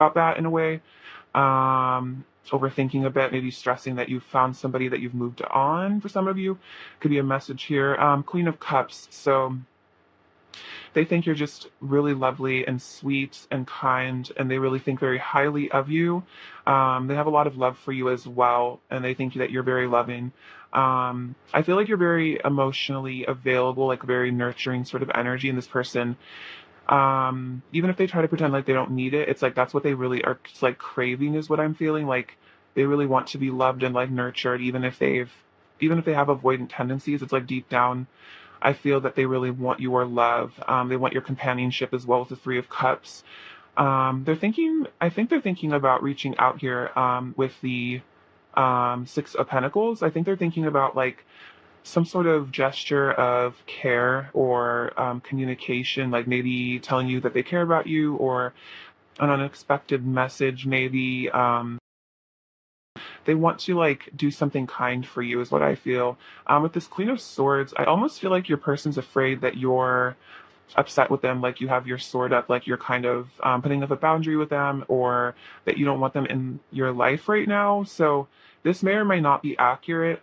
about that in a way. Overthinking a bit, maybe stressing that you've found somebody that you've moved on for some of you. Could be a message here. Queen of Cups. So they think you're just really lovely and sweet and kind, and they really think very highly of you. They have a lot of love for you as well, and they think that you're very loving. I feel like you're very emotionally available, like very nurturing sort of energy, and this person, even if they try to pretend like they don't need it, it's like that's what they really are, it's like craving is what I'm feeling. Like they really want to be loved and like nurtured, even if they have avoidant tendencies. It's like deep down I feel that they really want your love. They want your companionship as well with the Three of Cups. I think they're thinking about reaching out here with the Six of Pentacles. I think they're thinking about like some sort of gesture of care or communication, like maybe telling you that they care about you, or an unexpected message, maybe. They want to like do something kind for you is what I feel. With this Queen of Swords, I almost feel like your person's afraid that you're upset with them, like you have your sword up, like you're kind of putting up a boundary with them, or that you don't want them in your life right now. So this may or may not be accurate.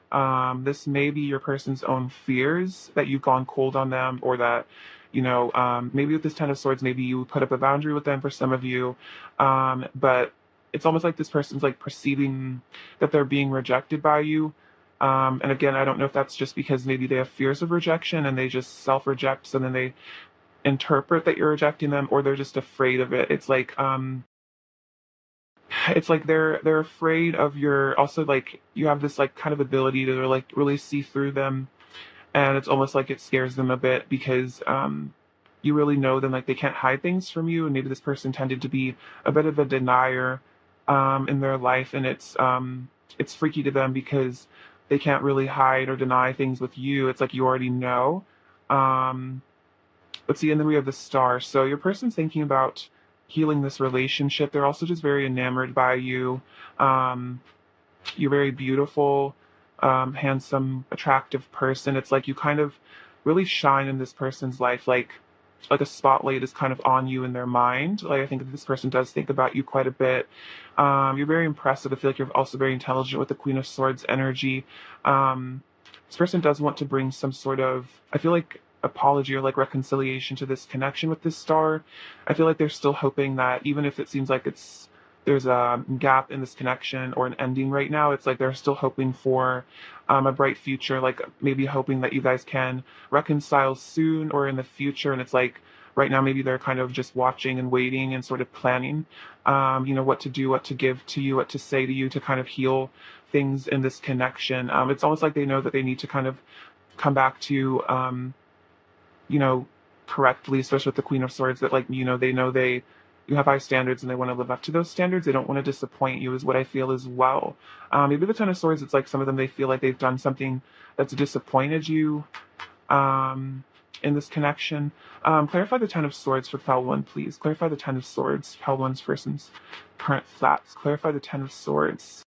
This may be your person's own fears that you've gone cold on them, or that, maybe with this Ten of Swords, maybe you put up a boundary with them for some of you. But it's almost like this person's like perceiving that they're being rejected by you. And again, I don't know if that's just because maybe they have fears of rejection and they just self-reject, so then they interpret that you're rejecting them, or they're just afraid of it. It's like they're afraid of your, also like you have this like kind of ability to like really see through them, and it's almost like it scares them a bit because you really know them, like they can't hide things from you, and maybe this person tended to be a bit of a denier in their life, and it's freaky to them because they can't really hide or deny things with you. It's like you already know. um let's see, and then we have the Star. So your person's thinking about healing this relationship. They're also just very enamored by you. Um, you're very beautiful, handsome, attractive person. It's like you kind of really shine in this person's life, like a spotlight is kind of on you in their mind. Like I think that this person does think about you quite a bit. You're very impressive. I feel like you're also very intelligent with the Queen of Swords energy. This person does want to bring some sort of, I feel like, apology or like reconciliation to this connection with this Star. I feel like they're still hoping that even if it seems like there's a gap in this connection or an ending right now, it's like they're still hoping for a bright future, like maybe hoping that you guys can reconcile soon or in the future. And it's like right now maybe they're kind of just watching and waiting and sort of planning, what to do, what to give to you, what to say to you to kind of heal things in this connection. It's almost like they know that they need to kind of come back to, you know, correctly, especially with the Queen of Swords, that like, they know you have high standards and they want to live up to those standards. They don't want to disappoint you is what I feel as well. Maybe the Ten of Swords, it's like some of them, they feel like they've done something that's disappointed you in this connection. Clarify the Ten of Swords for Fel One, please. Clarify the Ten of Swords, Fel One's person's current flats. Clarify the Ten of Swords.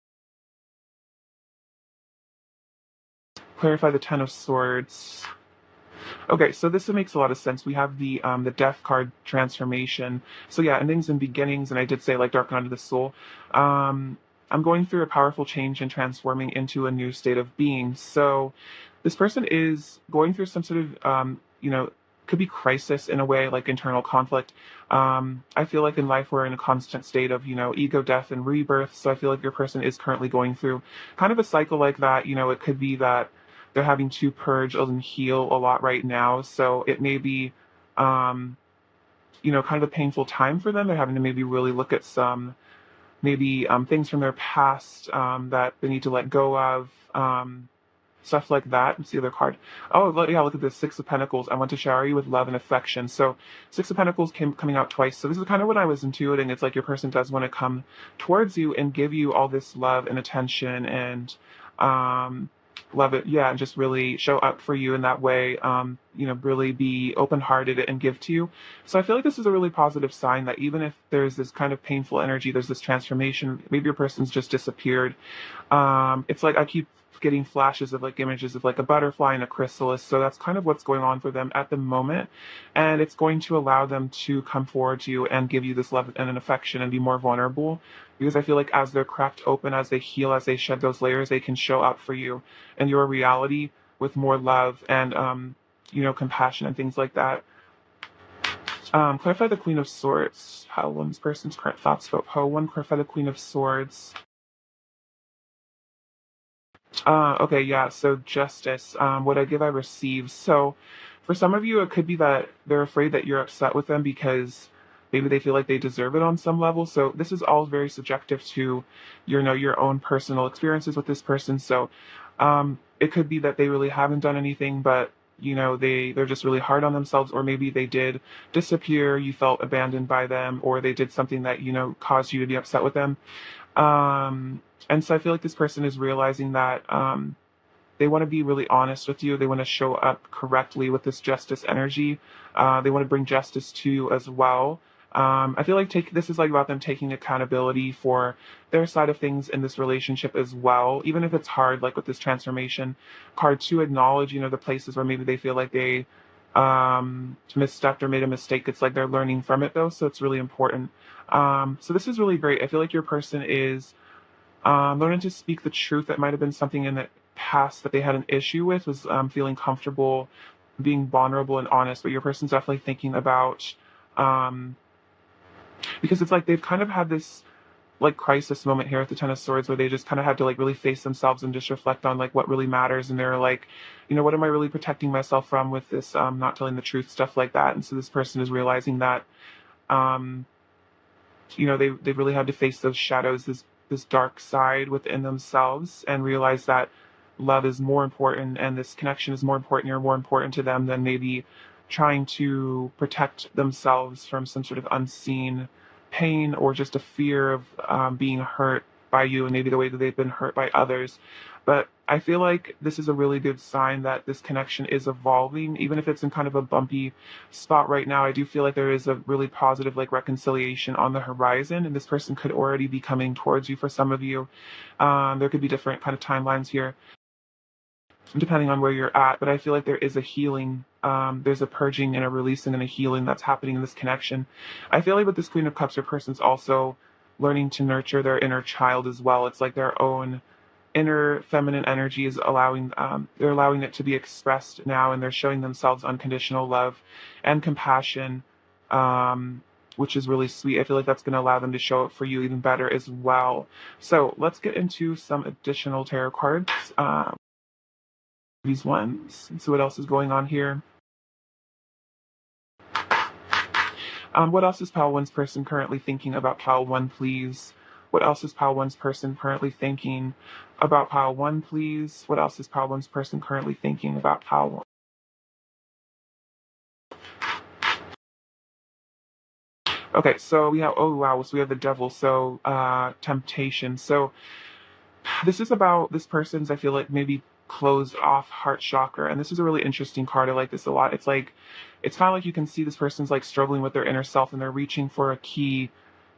Clarify the Ten of Swords. Okay, so this makes a lot of sense. We have the Death card transformation. So yeah, endings and beginnings, and I did say like dark night of the soul. I'm going through a powerful change and transforming into a new state of being. So this person is going through some sort of could be crisis in a way, like internal conflict. I feel like in life we're in a constant state of ego death and rebirth. So I feel like your person is currently going through kind of a cycle like that. It could be that they're having to purge and heal a lot right now. So it may be, kind of a painful time for them. They're having to maybe really look at some, maybe things from their past that they need to let go of, stuff like that. Let's see the other card. Oh, yeah, look at this, Six of Pentacles. I want to shower you with love and affection. So Six of Pentacles coming out twice. So this is kind of what I was intuiting. It's like your person does want to come towards you and give you all this love and attention and, love it, yeah, and just really show up for you in that way, really be open-hearted and give to you. So I feel like this is a really positive sign that even if there's this kind of painful energy, there's this transformation, maybe your person's just disappeared. It's like I keep getting flashes of like images of like a butterfly and a chrysalis. So that's kind of what's going on for them at the moment. And it's going to allow them to come forward to you and give you this love and an affection and be more vulnerable. Because I feel like as they're cracked open, as they heal, as they shed those layers, they can show up for you in your reality with more love and, compassion and things like that. Clarify the Queen of Swords. How one's person's current thoughts about One. Clarify the Queen of Swords. Okay, yeah, so justice. What I give, I receive. So for some of you, it could be that they're afraid that you're upset with them because maybe they feel like they deserve it on some level. So this is all very subjective to, your own personal experiences with this person. So it could be that they really haven't done anything, but they're just really hard on themselves, or maybe they did disappear, you felt abandoned by them, or they did something that, caused you to be upset with them. And so I feel like this person is realizing that they want to be really honest with you. They want to show up correctly with this justice energy. They want to bring justice to you as well. I feel like this is like about them taking accountability for their side of things in this relationship as well, even if it's hard, like with this transformation card, to acknowledge, the places where maybe they feel like they misstepped or made a mistake. It's like they're learning from it though, so it's really important. So this is really great. I feel like your person is learning to speak the truth. That might have been something in the past that they had an issue with, was feeling comfortable being vulnerable and honest, but your person's definitely thinking about, because it's like they've kind of had this like crisis moment here at the Ten of Swords where they just kind of had to like really face themselves and just reflect on like what really matters, and they're like, what am I really protecting myself from with this not telling the truth, stuff like that. And so this person is realizing that they really had to face those shadows, this dark side within themselves, and realize that love is more important and this connection is more important. You're more important to them than maybe trying to protect themselves from some sort of unseen pain or just a fear of being hurt by you and maybe the way that they've been hurt by others. But I feel like this is a really good sign that this connection is evolving, even if it's in kind of a bumpy spot right now. I do feel like there is a really positive like reconciliation on the horizon, and this person could already be coming towards you for some of you. There could be different kind of timelines here depending on where you're at, but I feel like there is a healing, there's a purging and a releasing and a healing that's happening in this connection. I feel like with this Queen of Cups, your person's also learning to nurture their inner child as well. It's like their own inner feminine energy is they're allowing it to be expressed now, and they're showing themselves unconditional love and compassion, which is really sweet. I feel like that's going to allow them to show up for you even better as well. So let's get into some additional tarot cards. These ones and see what else is going on here. What else is Pile 1's person currently thinking about Pile 1, please? What else is Pile 1's person currently thinking about Pile 1, please? What else is Pile 1's person currently thinking about Pile 1? Okay, so we have, oh wow, so we have the Devil, so temptation. So this is about this person's, I feel like, maybe closed off heart chakra, and this is a really interesting card. I like this a lot. It's like, it's kind of like you can see this person's like struggling with their inner self, and they're reaching for a key,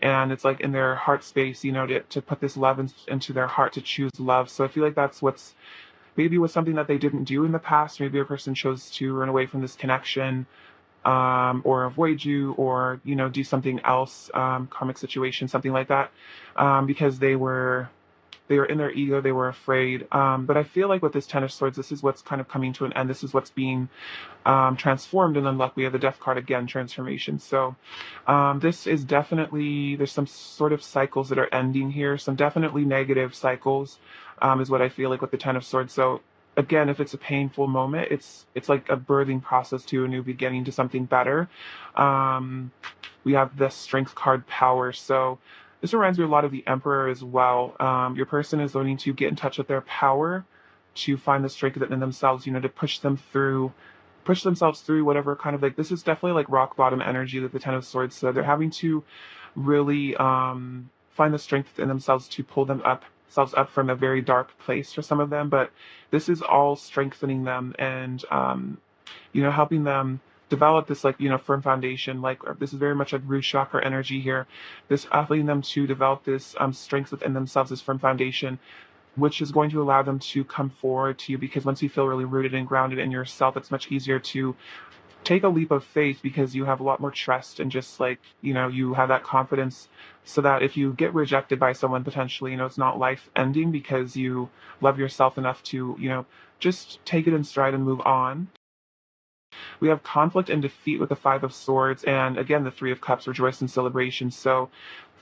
and it's like in their heart space, to put this love into their heart, to choose love. So I feel like that's what's maybe was something that they didn't do in the past. Maybe a person chose to run away from this connection, or avoid you, or do something else, karmic situation, something like that, because they were in their ego, they were afraid. But I feel like with this Ten of Swords, this is what's kind of coming to an end. This is what's being transformed. And then luck, we have the Death card again, transformation. So this is definitely, there's some sort of cycles that are ending here. Some definitely negative cycles is what I feel like with the Ten of Swords. So again, if it's a painful moment, it's like a birthing process to a new beginning, to something better. We have the Strength card, Power. So this reminds me a lot of the Emperor as well. Your person is learning to get in touch with their power, to find the strength in themselves, to push themselves through whatever kind of, like, this is definitely like rock bottom energy with the Ten of Swords. So they're having to really find the strength in themselves to pull themselves up from a very dark place for some of them. But this is all strengthening them and, helping them develop this, like, firm foundation. Like, this is very much like root chakra energy here. This helping them to develop this strength within themselves, this firm foundation which is going to allow them to come forward to you, because once you feel really rooted and grounded in yourself, it's much easier to take a leap of faith, because you have a lot more trust and just like, you have that confidence, so that if you get rejected by someone potentially, it's not life ending, because you love yourself enough to, just take it in stride and move on. We have conflict and defeat with the Five of Swords, and again, the Three of Cups, rejoice and celebration. So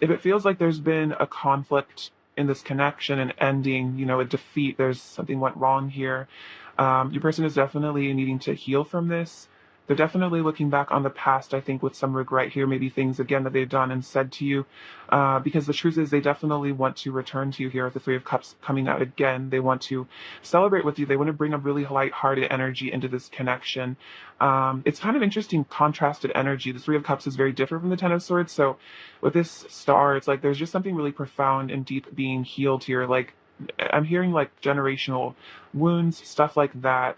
if it feels like there's been a conflict in this connection and ending, a defeat, there's something went wrong here. Your person is definitely needing to heal from this. They're definitely looking back on the past, I think, with some regret here, maybe things again that they've done and said to you. Because the truth is, they definitely want to return to you here with the Three of Cups coming out again. They want to celebrate with you. They want to bring a really light-hearted energy into this connection. It's kind of interesting, contrasted energy. The Three of Cups is very different from the Ten of Swords. So with this star, it's like there's just something really profound and deep being healed here. Like, I'm hearing like generational wounds, stuff like that,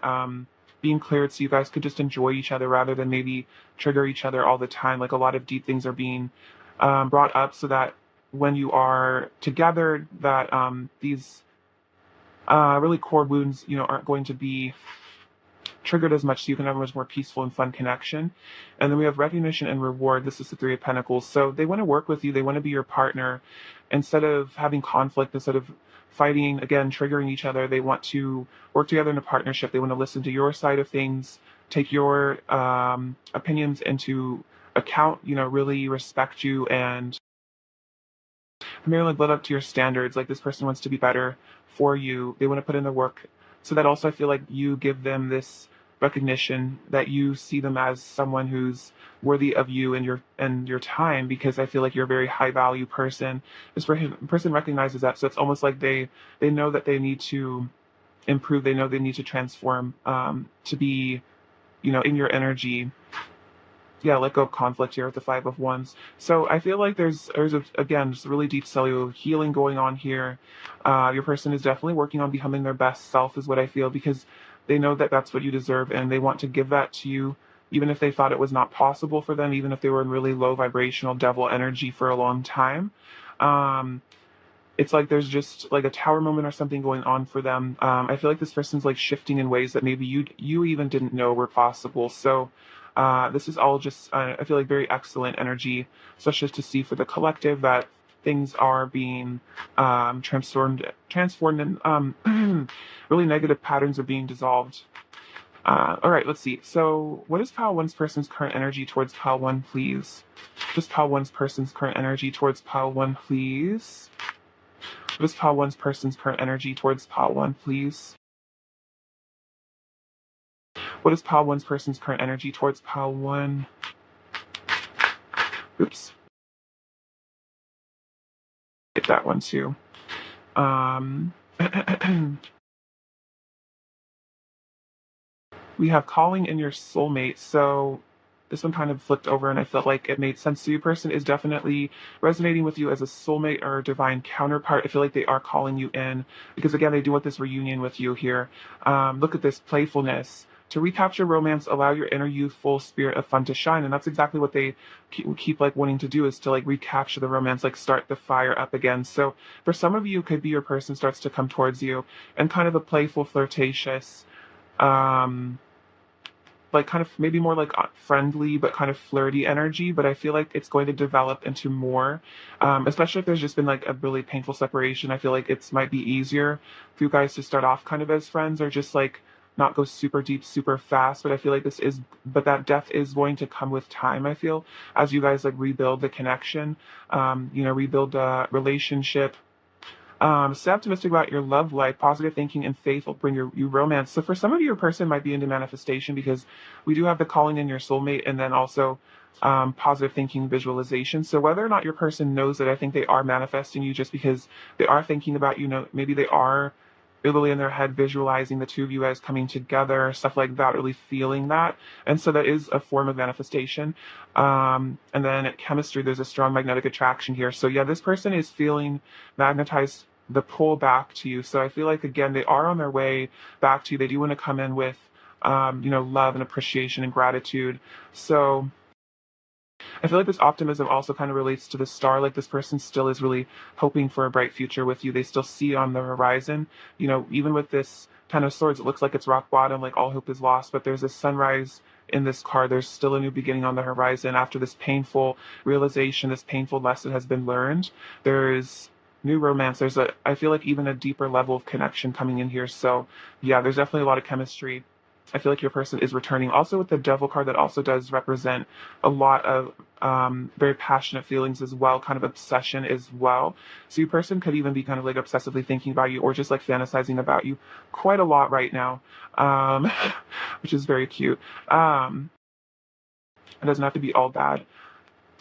being cleared, so you guys could just enjoy each other rather than maybe trigger each other all the time. Like, a lot of deep things are being brought up, so that when you are together, that these really core wounds, aren't going to be triggered as much, so you can have a much more peaceful and fun connection. And then we have recognition and reward. This is the Three of Pentacles. So they want to work with you. They want to be your partner. Instead of having conflict, instead of fighting, again, triggering each other, they want to work together in a partnership. They want to listen to your side of things, take your opinions into account, really respect you, and merely live up to your standards. Like, this person wants to be better for you. They want to put in the work. So that also, I feel like you give them this recognition, that you see them as someone who's worthy of you and your time, because I feel like you're a very high value person. This person recognizes that. So it's almost like they know that they need to improve. They know they need to transform, to be, in your energy. Yeah, let go of conflict here with the Five of Wands. So I feel like there's again, just a really deep cellular healing going on here. Your person is definitely working on becoming their best self, is what I feel, because they know that that's what you deserve, and they want to give that to you, even if they thought it was not possible for them, even if they were in really low vibrational devil energy for a long time. It's like there's just like a tower moment or something going on for them. I feel like this person's like shifting in ways that maybe you even didn't know were possible. So this is all just, I feel like, very excellent energy, especially to see for the collective that things are being transformed, and really negative patterns are being dissolved. All right, let's see. So what is Pile 1's person's current energy towards Pile 1, please? Just Pile 1's person's current energy towards Pile 1, please. What is Pile 1's person's current energy towards Pile 1, please? What is Pile 1's person's current energy towards Pile 1? Oops. Get that one too. We have calling in your soulmate. So this one kind of flipped over, and I felt like it made sense. So your person is definitely resonating with you as a soulmate or a divine counterpart. I feel like they are calling you in, because again, they do want this reunion with you here. Look at this playfulness. To recapture romance, allow your inner youthful spirit of fun to shine. And that's exactly what they keep like wanting to do, is to like recapture the romance, like start the fire up again. So for some of you, it could be your person starts to come towards you and kind of a playful, flirtatious, like kind of maybe more like friendly but kind of flirty energy. But I feel like it's going to develop into more, especially if there's just been like a really painful separation. I feel like it might be easier for you guys to start off kind of as friends, or just like not go super deep super fast. But I feel like but that depth is going to come with time, I feel, as you guys like rebuild the connection, rebuild the relationship. Stay optimistic about your love life. Positive thinking and faith will bring you romance. So for some of you, your person might be into manifestation, because we do have the calling in your soulmate, and then also positive thinking, visualization. So whether or not your person knows it, I think they are manifesting you, just because they are thinking about you. Maybe they are really in their head visualizing the two of you guys coming together, stuff like that, really feeling that. And so that is a form of manifestation. And then at chemistry, there's a strong magnetic attraction here. So yeah, this person is feeling magnetized, the pull back to you. So I feel like, again, they are on their way back to you. They do want to come in with, love and appreciation and gratitude. So I feel like this optimism also kind of relates to the star. Like this person still is really hoping for a bright future with you. They still see on the horizon. You know, even with this kind of swords, it looks like it's rock bottom, like all hope is lost. But there's a sunrise in this card. There's still a new beginning on the horizon after this painful realization, this painful lesson has been learned. There is new romance. There's a, I feel like even a deeper level of connection coming in here. So yeah, there's definitely a lot of chemistry. I feel like your person is returning. Also with the devil card, that also does represent a lot of very passionate feelings as well, kind of obsession as well. So your person could even be kind of like obsessively thinking about you or just like fantasizing about you quite a lot right now, um, which is very cute. Um, it doesn't have to be all bad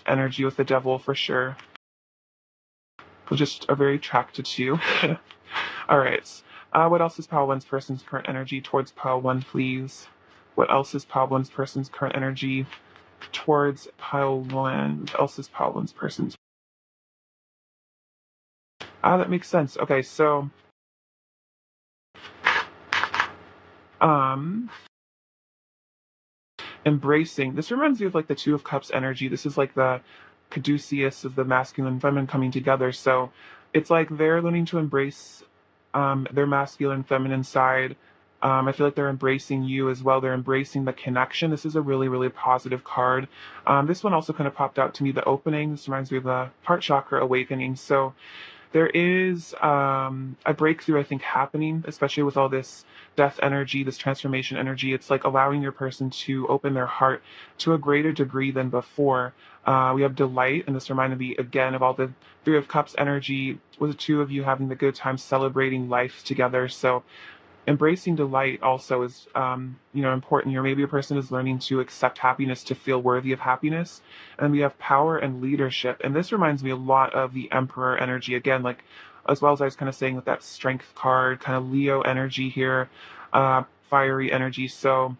energy with the devil for sure. They just are very attracted to you. All right. What else is Pile 1's person's current energy towards Pile 1, please? What else is Pile 1's person's current energy towards Pile 1? What else is Pile 1's person's? That makes sense. Okay, so um embracing. This reminds me of like the Two of Cups energy. This is like the caduceus of the masculine and feminine coming together. So it's like they're learning to embrace their masculine feminine side. I feel like they're embracing you as well. They're embracing the connection. This is a really, really positive card. This one also kind of popped out to me, the opening. This reminds me of the heart chakra awakening. So there is a breakthrough, I think, happening, especially with all this death energy, this transformation energy. It's like allowing your person to open their heart to a greater degree than before. We have delight, and this reminded me again of all the Three of Cups energy, with the two of you having the good time celebrating life together. So embracing delight also is important here. Maybe a person is learning to accept happiness, to feel worthy of happiness. And we have power and leadership, and this reminds me a lot of the Emperor energy again, like as well as I was kind of saying with that strength card, kind of Leo energy here, fiery energy. So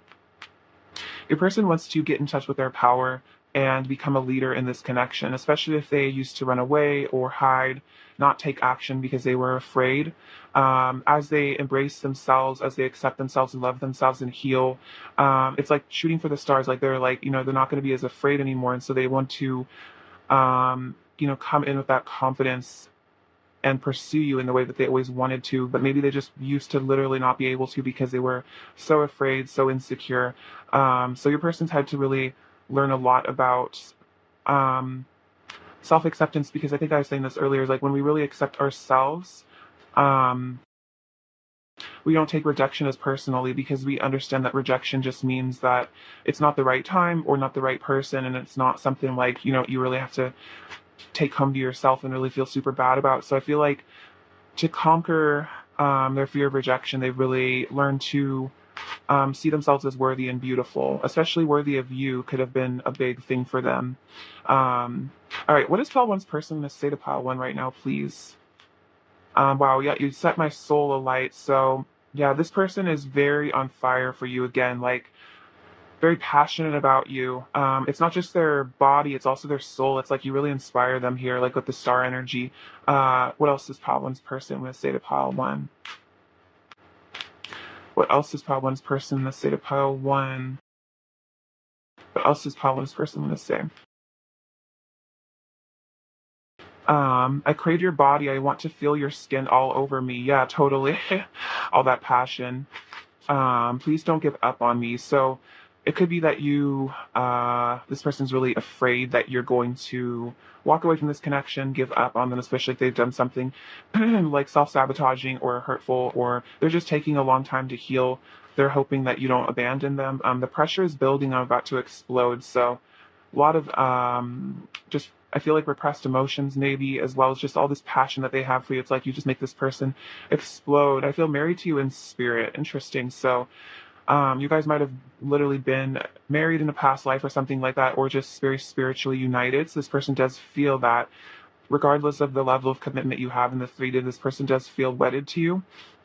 your person wants to get in touch with their power and become a leader in this connection, especially if they used to run away or hide, not take action because they were afraid. As they embrace themselves, as they accept themselves and love themselves and heal, it's like shooting for the stars. Like they're like, they're not going to be as afraid anymore. And so they want to, come in with that confidence and pursue you in the way that they always wanted to, but maybe they just used to literally not be able to because they were so afraid, so insecure. So your person's had to really learn a lot about um, self-acceptance, because I think I was saying this earlier, is like when we really accept ourselves, um, we don't take rejection as personally, because we understand that rejection just means that it's not the right time or not the right person, and it's not something like, you really have to take home to yourself and really feel super bad about. So I feel like to conquer their fear of rejection, they've really learned to see themselves as worthy and beautiful, especially worthy of you could have been a big thing for them. All right, what is Pile 1's person going to say to Pile 1 right now, please? Wow, yeah, you set my soul alight. So yeah, this person is very on fire for you again, like very passionate about you. It's not just their body, it's also their soul. It's like you really inspire them here, like with the star energy. What else is Pile 1's person going to say to Pile 1? What else is Pile 1's person going to say to Pile 1? What else is Pile 1's person going to say? I crave your body. I want to feel your skin all over me. Yeah, totally. All that passion. Please don't give up on me. So it could be that this person's really afraid that you're going to walk away from this connection, give up on them, especially if they've done something like self-sabotaging or hurtful, or they're just taking a long time to heal. They're hoping that you don't abandon them. The pressure is building. I'm about to explode. So a lot of just, I feel like, repressed emotions maybe, as well as just all this passion that they have for you. It's like you just make this person explode. I feel married to you in spirit. Interesting. So you guys might have literally been married in a past life or something like that, or just very spiritually united. So this person does feel that, regardless of the level of commitment you have in the 3D, this person does feel wedded to you.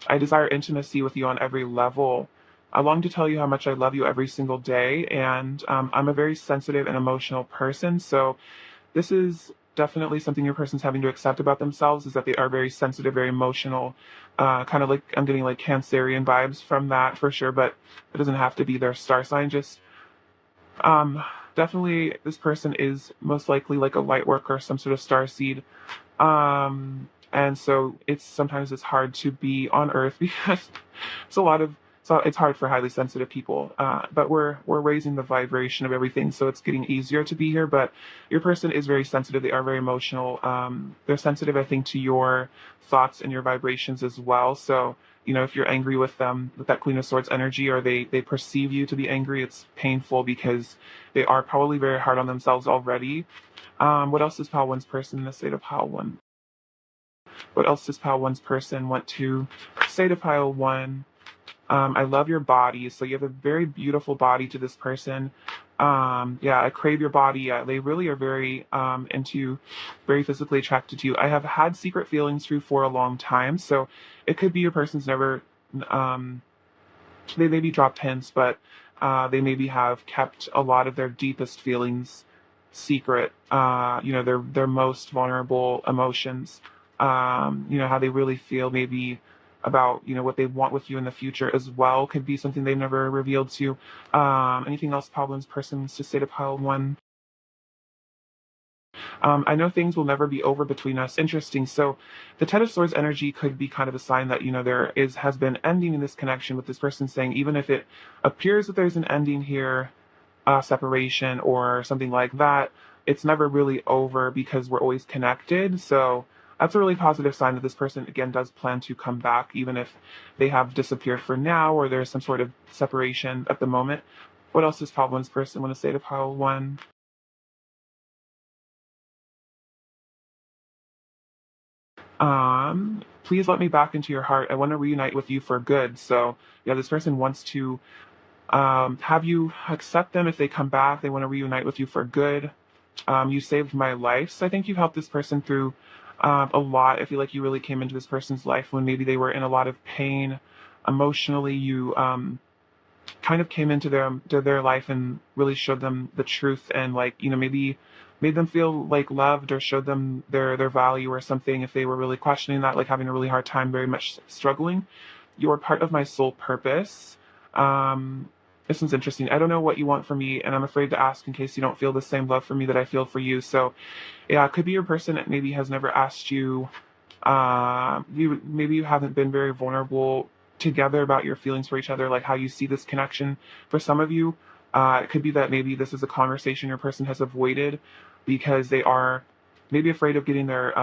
I desire intimacy with you on every level. I long to tell you how much I love you every single day, and I'm a very sensitive and emotional person. So this is definitely something your person's having to accept about themselves, is that they are very sensitive, very emotional. Kind of like, I'm getting like Cancerian vibes from that for sure, but it doesn't have to be their star sign. Just Um, Definitely this person is most likely like a light worker, some sort of star seed. And so it's hard to be on Earth because it's a lot of so it's hard for highly sensitive people. But we're raising the vibration of everything, so it's getting easier to be here. But your person is very sensitive. They are very emotional. They're sensitive, I think, to your thoughts and your vibrations as well. So if you're angry with them, with that Queen of Swords energy, or they perceive you to be angry, it's painful because they are probably very hard on themselves already. What else does Pal One's person in the state of Pal One? What else does Pile One's person want to say to Pile One? I love your body. So you have a very beautiful body to this person. Yeah, I crave your body. Yeah, they really are very physically attracted to you. I have had secret feelings through for a long time. So it could be your person's never, um, they maybe dropped hints, but they maybe have kept a lot of their deepest feelings secret. Their most vulnerable emotions. How they really feel maybe about what they want with you in the future as well could be something they've never revealed to you. Anything else problems persons to say to pile one? I know things will never be over between us. Interesting. So the Ten of Swords energy could be kind of a sign that, has been ending in this connection with this person saying, even if it appears that there's an ending here, separation or something like that, it's never really over because we're always connected. So that's a really positive sign that this person, again, does plan to come back, even if they have disappeared for now or there's some sort of separation at the moment. What else does pile one's person want to say to pile one? Please let me back into your heart. I want to reunite with you for good. So, yeah, this person wants to have you accept them if they come back. They want to reunite with you for good. You saved my life. So I think you've helped this person through a lot. I feel like you really came into this person's life when maybe they were in a lot of pain emotionally. You kind of came into their life and really showed them the truth and maybe made them feel like loved or showed them their value or something if they were really questioning that, like having a really hard time, very much struggling. You're part of my soul purpose. This one's interesting. I don't know what you want from me, and I'm afraid to ask in case you don't feel the same love for me that I feel for you. So yeah, it could be your person that maybe has never asked you. Maybe you haven't been very vulnerable together about your feelings for each other, like how you see this connection. For some of you, it could be that maybe this is a conversation your person has avoided because they are maybe afraid of getting their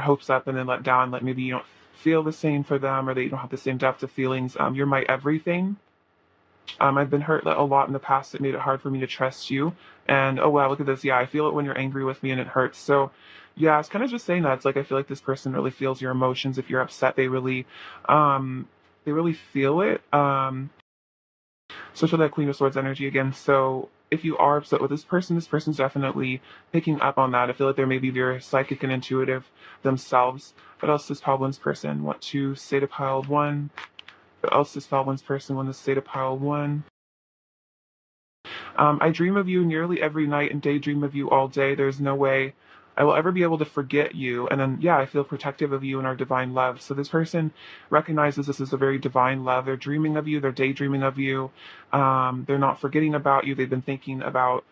hopes up and then let down. Like maybe you don't feel the same for them, or they don't have the same depth of feelings. You're my everything. I've been hurt a lot in the past. It made it hard for me to trust you. And oh wow, look at this. Yeah, I feel it when you're angry with me and it hurts. So yeah, it's kind of just saying that. It's like I feel like this person really feels your emotions. If you're upset, they really feel it. So show that Queen of Swords energy again. So if you are upset with this person's definitely picking up on that. I feel like they're maybe very psychic and intuitive themselves. What else does Pile One's person want to say to Pile One? What else does Pile One's person want to say to Pile One? I dream of you nearly every night and daydream of you all day. There's no way I will ever be able to forget you. And then, yeah, I feel protective of you and our divine love. So this person recognizes this is a very divine love. They're dreaming of you. They're daydreaming of you. They're not forgetting about you. They've been thinking about,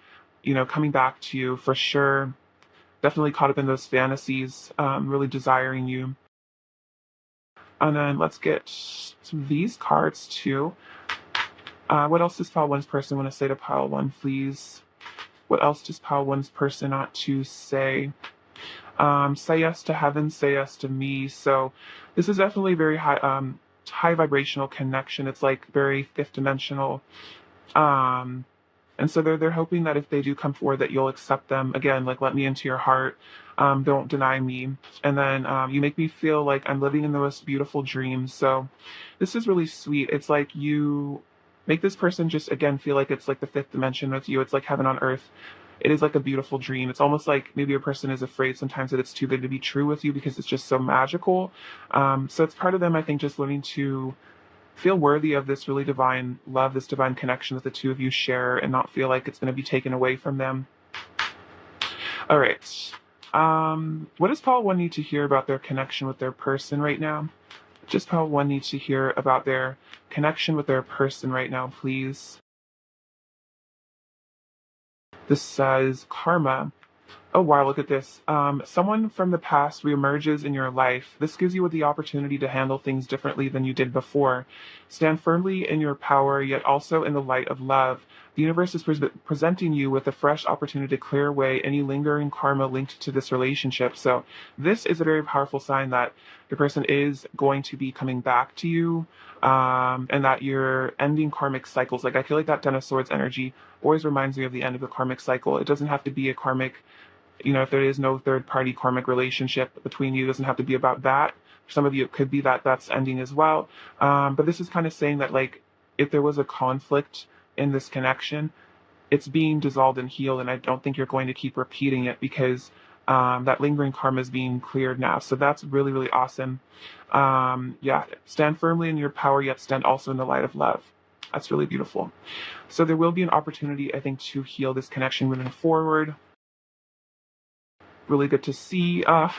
coming back to you for sure. Definitely caught up in those fantasies, really desiring you. And then let's get some of these cards too. What else does pile one's person want to say to pile one, please? What else does pile one's person not to say? Say yes to heaven, say yes to me. So this is definitely very high vibrational connection. It's like very fifth dimensional. Um, and so they're hoping that if they do come forward, that you'll accept them again. Like let me into your heart. Don't deny me. And then you make me feel like I'm living in the most beautiful dreams. So this is really sweet. It's like you make this person just again feel like it's like the fifth dimension with you. It's like heaven on earth. It is like a beautiful dream. It's almost like maybe a person is afraid sometimes that it's too good to be true with you because it's just so magical. So it's part of them, I think, just learning to feel worthy of this really divine love, this divine connection that the two of you share, and not feel like it's going to be taken away from them. All right. What does Paul one need to hear about their connection with their person right now? Just Paul one needs to hear about their connection with their person right now, please. This says karma. Oh wow, look at this. Someone from the past reemerges in your life. This gives you the opportunity to handle things differently than you did before. Stand firmly in your power, yet also in the light of love. The universe is presenting you with a fresh opportunity to clear away any lingering karma linked to this relationship. So, this is a very powerful sign that the person is going to be coming back to you, and that you're ending karmic cycles. Like, I feel like that Ten of Swords energy always reminds me of the end of the karmic cycle. It doesn't have to be a karmic, if there is no third party karmic relationship between you, it doesn't have to be about that. For some of you, it could be that that's ending as well. But this is kind of saying that, like, if there was a conflict in this connection, it's being dissolved and healed. And I don't think you're going to keep repeating it because that lingering karma is being cleared now. So that's really, really awesome. Yeah, stand firmly in your power, yet stand also in the light of love. That's really beautiful. So there will be an opportunity, I think, to heal this connection moving forward. Really good to see. All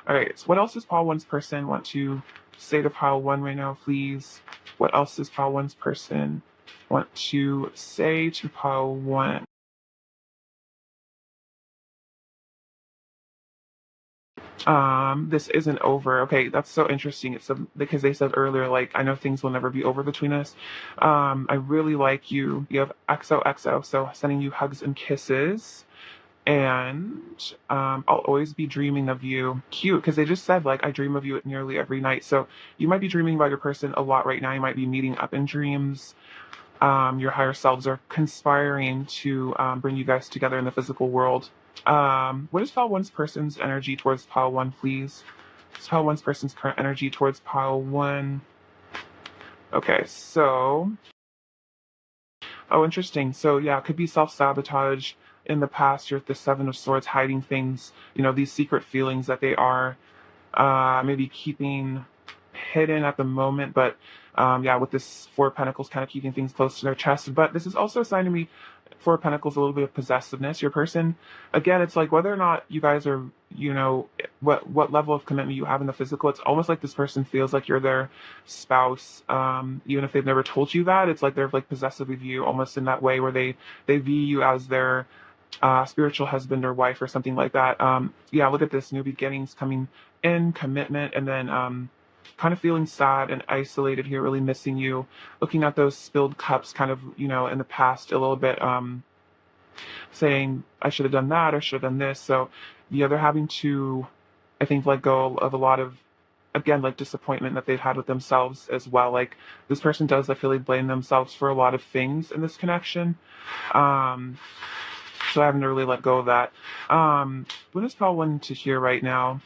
right, so what else does Pile 1's person want to say to Pile 1 right now, please? What else does Pile 1's person want to say to Pile 1? This isn't over. Okay, that's so interesting. Because they said earlier, like, I know things will never be over between us. I really like you. You have XOXO, so sending you hugs and kisses. And I'll always be dreaming of you. Cute, because they just said, like, I dream of you nearly every night. So you might be dreaming about your person a lot right now. You might be meeting up in dreams. Your higher selves are conspiring to bring you guys together in the physical world. What is Pile 1's person's energy towards Pile 1, please? What's Pile 1's person's current energy towards Pile 1? Okay, so... Oh, interesting. So yeah, it could be self-sabotage. In the past, you're at the Seven of Swords hiding things, these secret feelings that they are maybe keeping hidden at the moment, but yeah, with this Four of Pentacles kind of keeping things close to their chest. But this is also a sign to me, Four of Pentacles, a little bit of possessiveness. Your person, again, it's like whether or not you guys are, what level of commitment you have in the physical, it's almost like this person feels like you're their spouse, even if they've never told you that. It's like they're like possessive of you, almost in that way where they view you as their spiritual husband or wife or something like that. Yeah, look at this, new beginnings coming in, commitment, and then kind of feeling sad and isolated here, really missing you, looking at those spilled cups kind of, in the past a little bit, saying, I should have done that or should have done this. So yeah, they're having to, I think, let go of a lot of, again, like disappointment that they've had with themselves as well. Like this person does, I feel like, blame themselves for a lot of things in this connection. So I haven't really let go of that. What is Pile 1 to hear right now?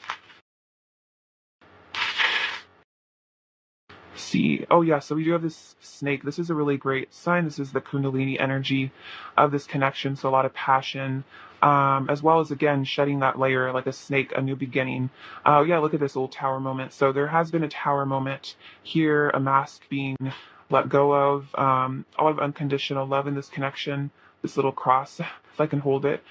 See. Oh yeah, so we do have this snake. This is a really great sign. This is the Kundalini energy of this connection. So a lot of passion, as well as, again, shedding that layer like a snake, a new beginning. Yeah, look at this old tower moment. So there has been a tower moment here, a mask being let go of, a lot of unconditional love in this connection. This little cross, if I can hold it.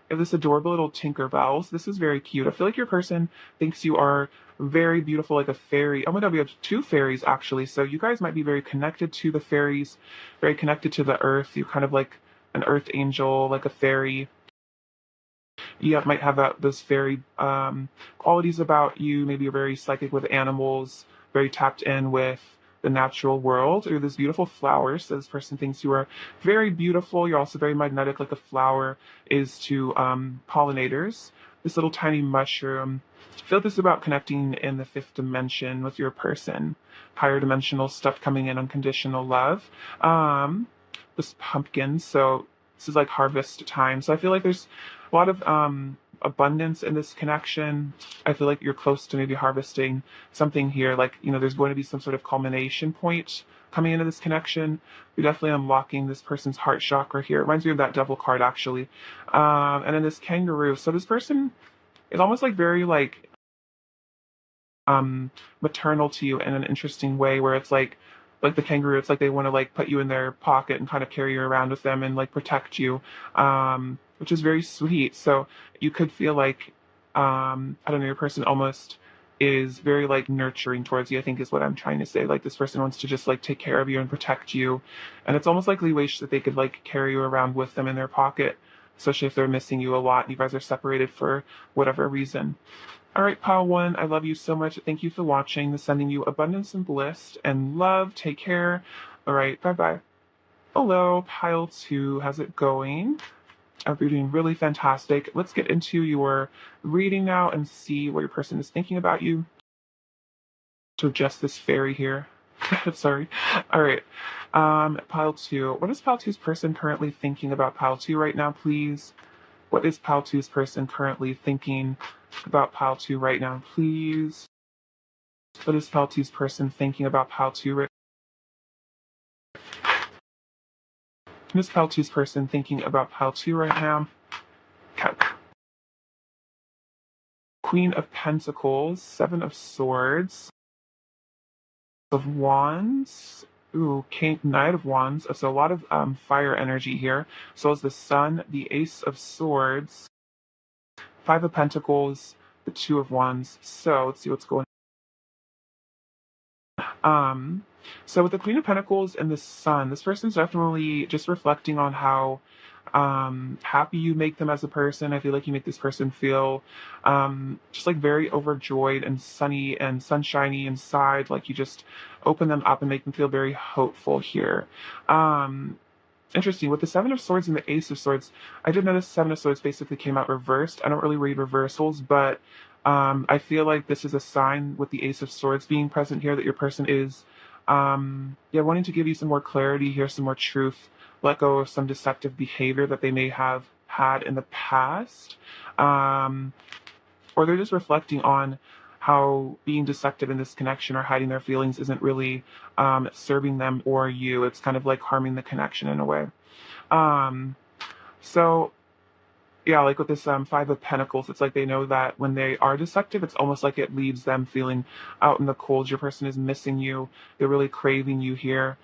This adorable little Tinkerbells. This is very cute. I feel like your person thinks you are very beautiful, like a fairy. Oh my god, we have two fairies actually. So you guys might be very connected to the fairies, very connected to the earth. You're kind of like an earth angel, like a fairy. You might have those fairy qualities about you. Maybe you're very psychic with animals, very tapped in with the natural world, or this beautiful flowers. So this person thinks you are very beautiful. You're also very magnetic, like a flower is to pollinators. This little tiny mushroom. I feel this about connecting in the fifth dimension with your person. Higher dimensional stuff coming in, unconditional love. This pumpkin. So this is like harvest time. So I feel like there's a lot of abundance in this connection. I feel like you're close to maybe harvesting something here. Like, there's going to be some sort of culmination point coming into this connection. You're definitely unlocking this person's heart chakra here. It reminds me of that devil card, actually. And then this kangaroo. So this person is almost like very like maternal to you in an interesting way, where it's like the kangaroo, it's like they want to like put you in their pocket and kind of carry you around with them and like protect you, which is very sweet. So you could feel like, I don't know, your person almost is very like nurturing towards you, I think is what I'm trying to say. Like this person wants to just like take care of you and protect you. And it's almost like they wish that they could like carry you around with them in their pocket, especially if they're missing you a lot and you guys are separated for whatever reason. All right, pile one, I love you so much. Thank you for watching. Sending you abundance and bliss and love. Take care. All right, bye-bye. Hello, pile two. How's it going? You're doing really fantastic. Let's get into your reading now and see what your person is thinking about you. So just this fairy here. Sorry. All right. Pile two. What is pile two's person currently thinking about pile two right now, please? What is pile two's person currently thinking about pile two right now, please? What is pile two's person thinking about pile two right now? What is pile two's person thinking about pile two right now? Okay. Queen of Pentacles, Seven of Swords, of Wands, ooh, Knight of Wands, so a lot of fire energy here. So is the Sun, the Ace of Swords, Five of Pentacles, the Two of Wands. So let's see what's going on. So with the Queen of Pentacles and the Sun, this person's definitely just reflecting on how happy you make them as a person. I feel like you make this person feel just like very overjoyed and sunny and sunshiny inside. Like you just open them up and make them feel very hopeful here. Interesting. With the Seven of Swords and the Ace of Swords, I did notice Seven of Swords basically came out reversed. I don't really read reversals, but I feel like this is a sign with the Ace of Swords being present here that your person is wanting to give you some more clarity here, some more truth, let go of some deceptive behavior that they may have had in the past. Or they're just reflecting on how being deceptive in this connection or hiding their feelings isn't really serving them or you. It's kind of like harming the connection in a way. So yeah, like with this Five of Pentacles, it's like they know that when they are deceptive, it's almost like it leaves them feeling out in the cold. Your person is missing you. They're really craving you here.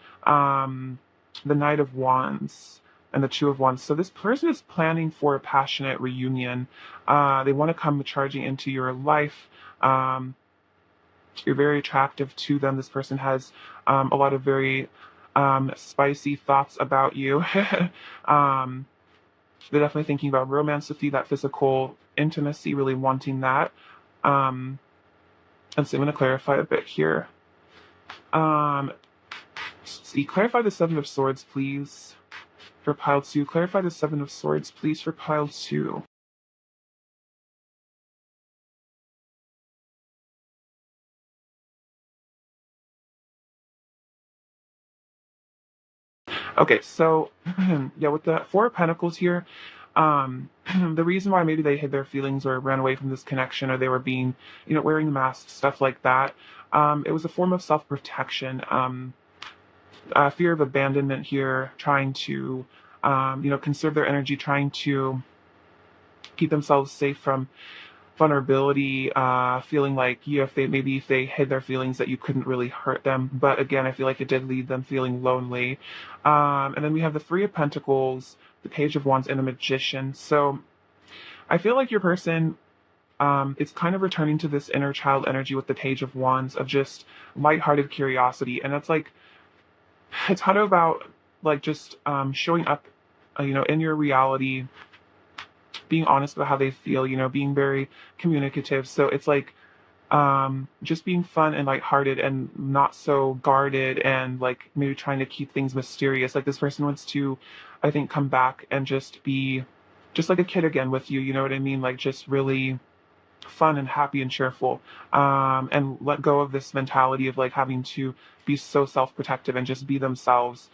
The Knight of Wands and the Two of Wands. So this person is planning for a passionate reunion. They want to come charging into your life. You're very attractive to them. This person has a lot of very spicy thoughts about you. They're definitely thinking about romance with you, that physical intimacy, really wanting that. And so I'm going to clarify a bit here. See, clarify the Seven of Swords, please, for pile two. Clarify the Seven of Swords, please, for pile two. Okay, so yeah, with the Four of Pentacles here, the reason why maybe they hid their feelings or ran away from this connection, or they were being, wearing the mask, stuff like that, it was a form of self-protection, fear of abandonment here, trying to, conserve their energy, trying to keep themselves safe from vulnerability, feeling like if they hid their feelings that you couldn't really hurt them. But again, I feel like it did leave them feeling lonely. And then we have the Three of Pentacles, the Page of Wands, and the Magician. So I feel like your person is kind of returning to this inner child energy with the Page of Wands of just lighthearted curiosity. And it's like, it's kind of about like just showing up, in your reality, being honest about how they feel, being very communicative. So it's like just being fun and lighthearted and not so guarded and like maybe trying to keep things mysterious. Like this person wants to, I think, come back and just be just like a kid again with you. You know what I mean? Like just really fun and happy and cheerful, and let go of this mentality of like having to be so self-protective and just be themselves.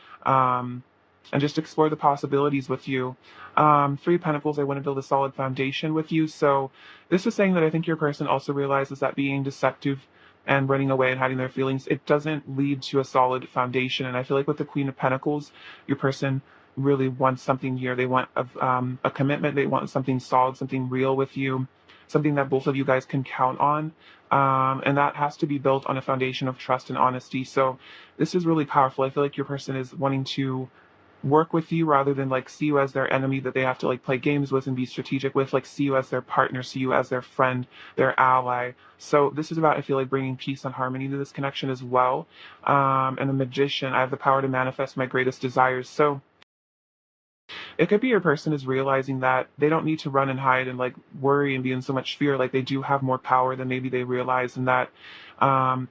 And just explore the possibilities with you. Three of Pentacles, I want to build a solid foundation with you. So this is saying that I think your person also realizes that being deceptive and running away and hiding their feelings, it doesn't lead to a solid foundation. And I feel like with the Queen of Pentacles, your person really wants something here. They want a commitment. They want something solid, something real with you, something that both of you guys can count on. And that has to be built on a foundation of trust and honesty. So this is really powerful. I feel like your person is wanting to work with you rather than like see you as their enemy that they have to like play games with and be strategic with, like see you as their partner, see you as their friend, their ally. So this is about, I feel like, bringing peace and harmony to this connection as well. And the magician, I have the power to manifest my greatest desires. So it could be your person is realizing that they don't need to run and hide and like worry and be in so much fear. Like they do have more power than maybe they realize, and that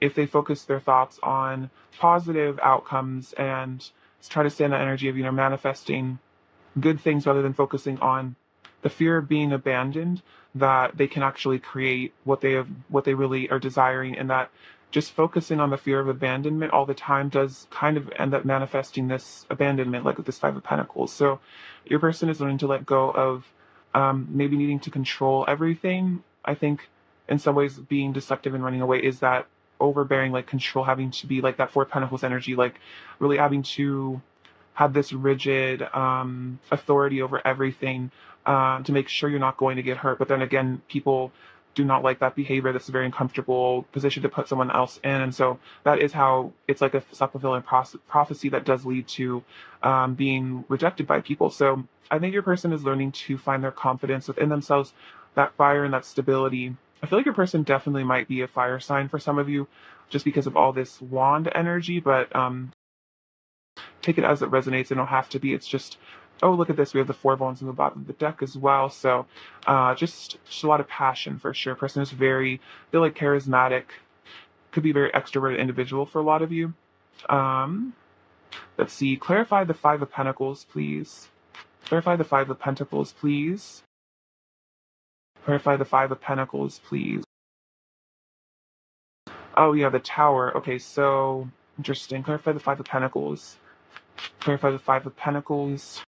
if they focus their thoughts on positive outcomes and try to stay in that energy of, manifesting good things rather than focusing on the fear of being abandoned, that they can actually create what they really are desiring, and that just focusing on the fear of abandonment all the time does kind of end up manifesting this abandonment, like with this Five of Pentacles. So your person is learning to let go of maybe needing to control everything. I think in some ways being deceptive and running away is that overbearing, like control, having to be like that Four of Pentacles energy, like really having to have this rigid authority over everything to make sure you're not going to get hurt. But then again, people do not like that behavior. That's a very uncomfortable position to put someone else in. And so that is how it's like a self-fulfilling prophecy that does lead to being rejected by people. So I think your person is learning to find their confidence within themselves, that fire and that stability. I feel like your person definitely might be a fire sign for some of you just because of all this wand energy, but take it as it resonates. It don't have to be. It's just, oh, look at this. We have the Four of Wands in the bottom of the deck as well. So just a lot of passion for sure. Person is very, feel like charismatic, could be very extroverted individual for a lot of you. Let's see. Clarify the Five of Pentacles, please. Clarify the Five of Pentacles, please. Clarify the Five of Pentacles, please. Oh, yeah, the Tower. Okay, so interesting. Clarify the Five of Pentacles. Clarify the Five of Pentacles.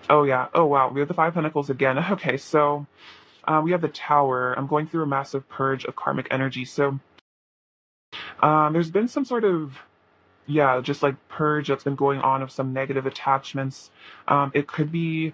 Oh, yeah. Oh, wow. We have the Five of Pentacles again. Okay, so we have the Tower. I'm going through a massive purge of karmic energy. So there's been some sort of, yeah, just like purge that's been going on of some negative attachments. It could be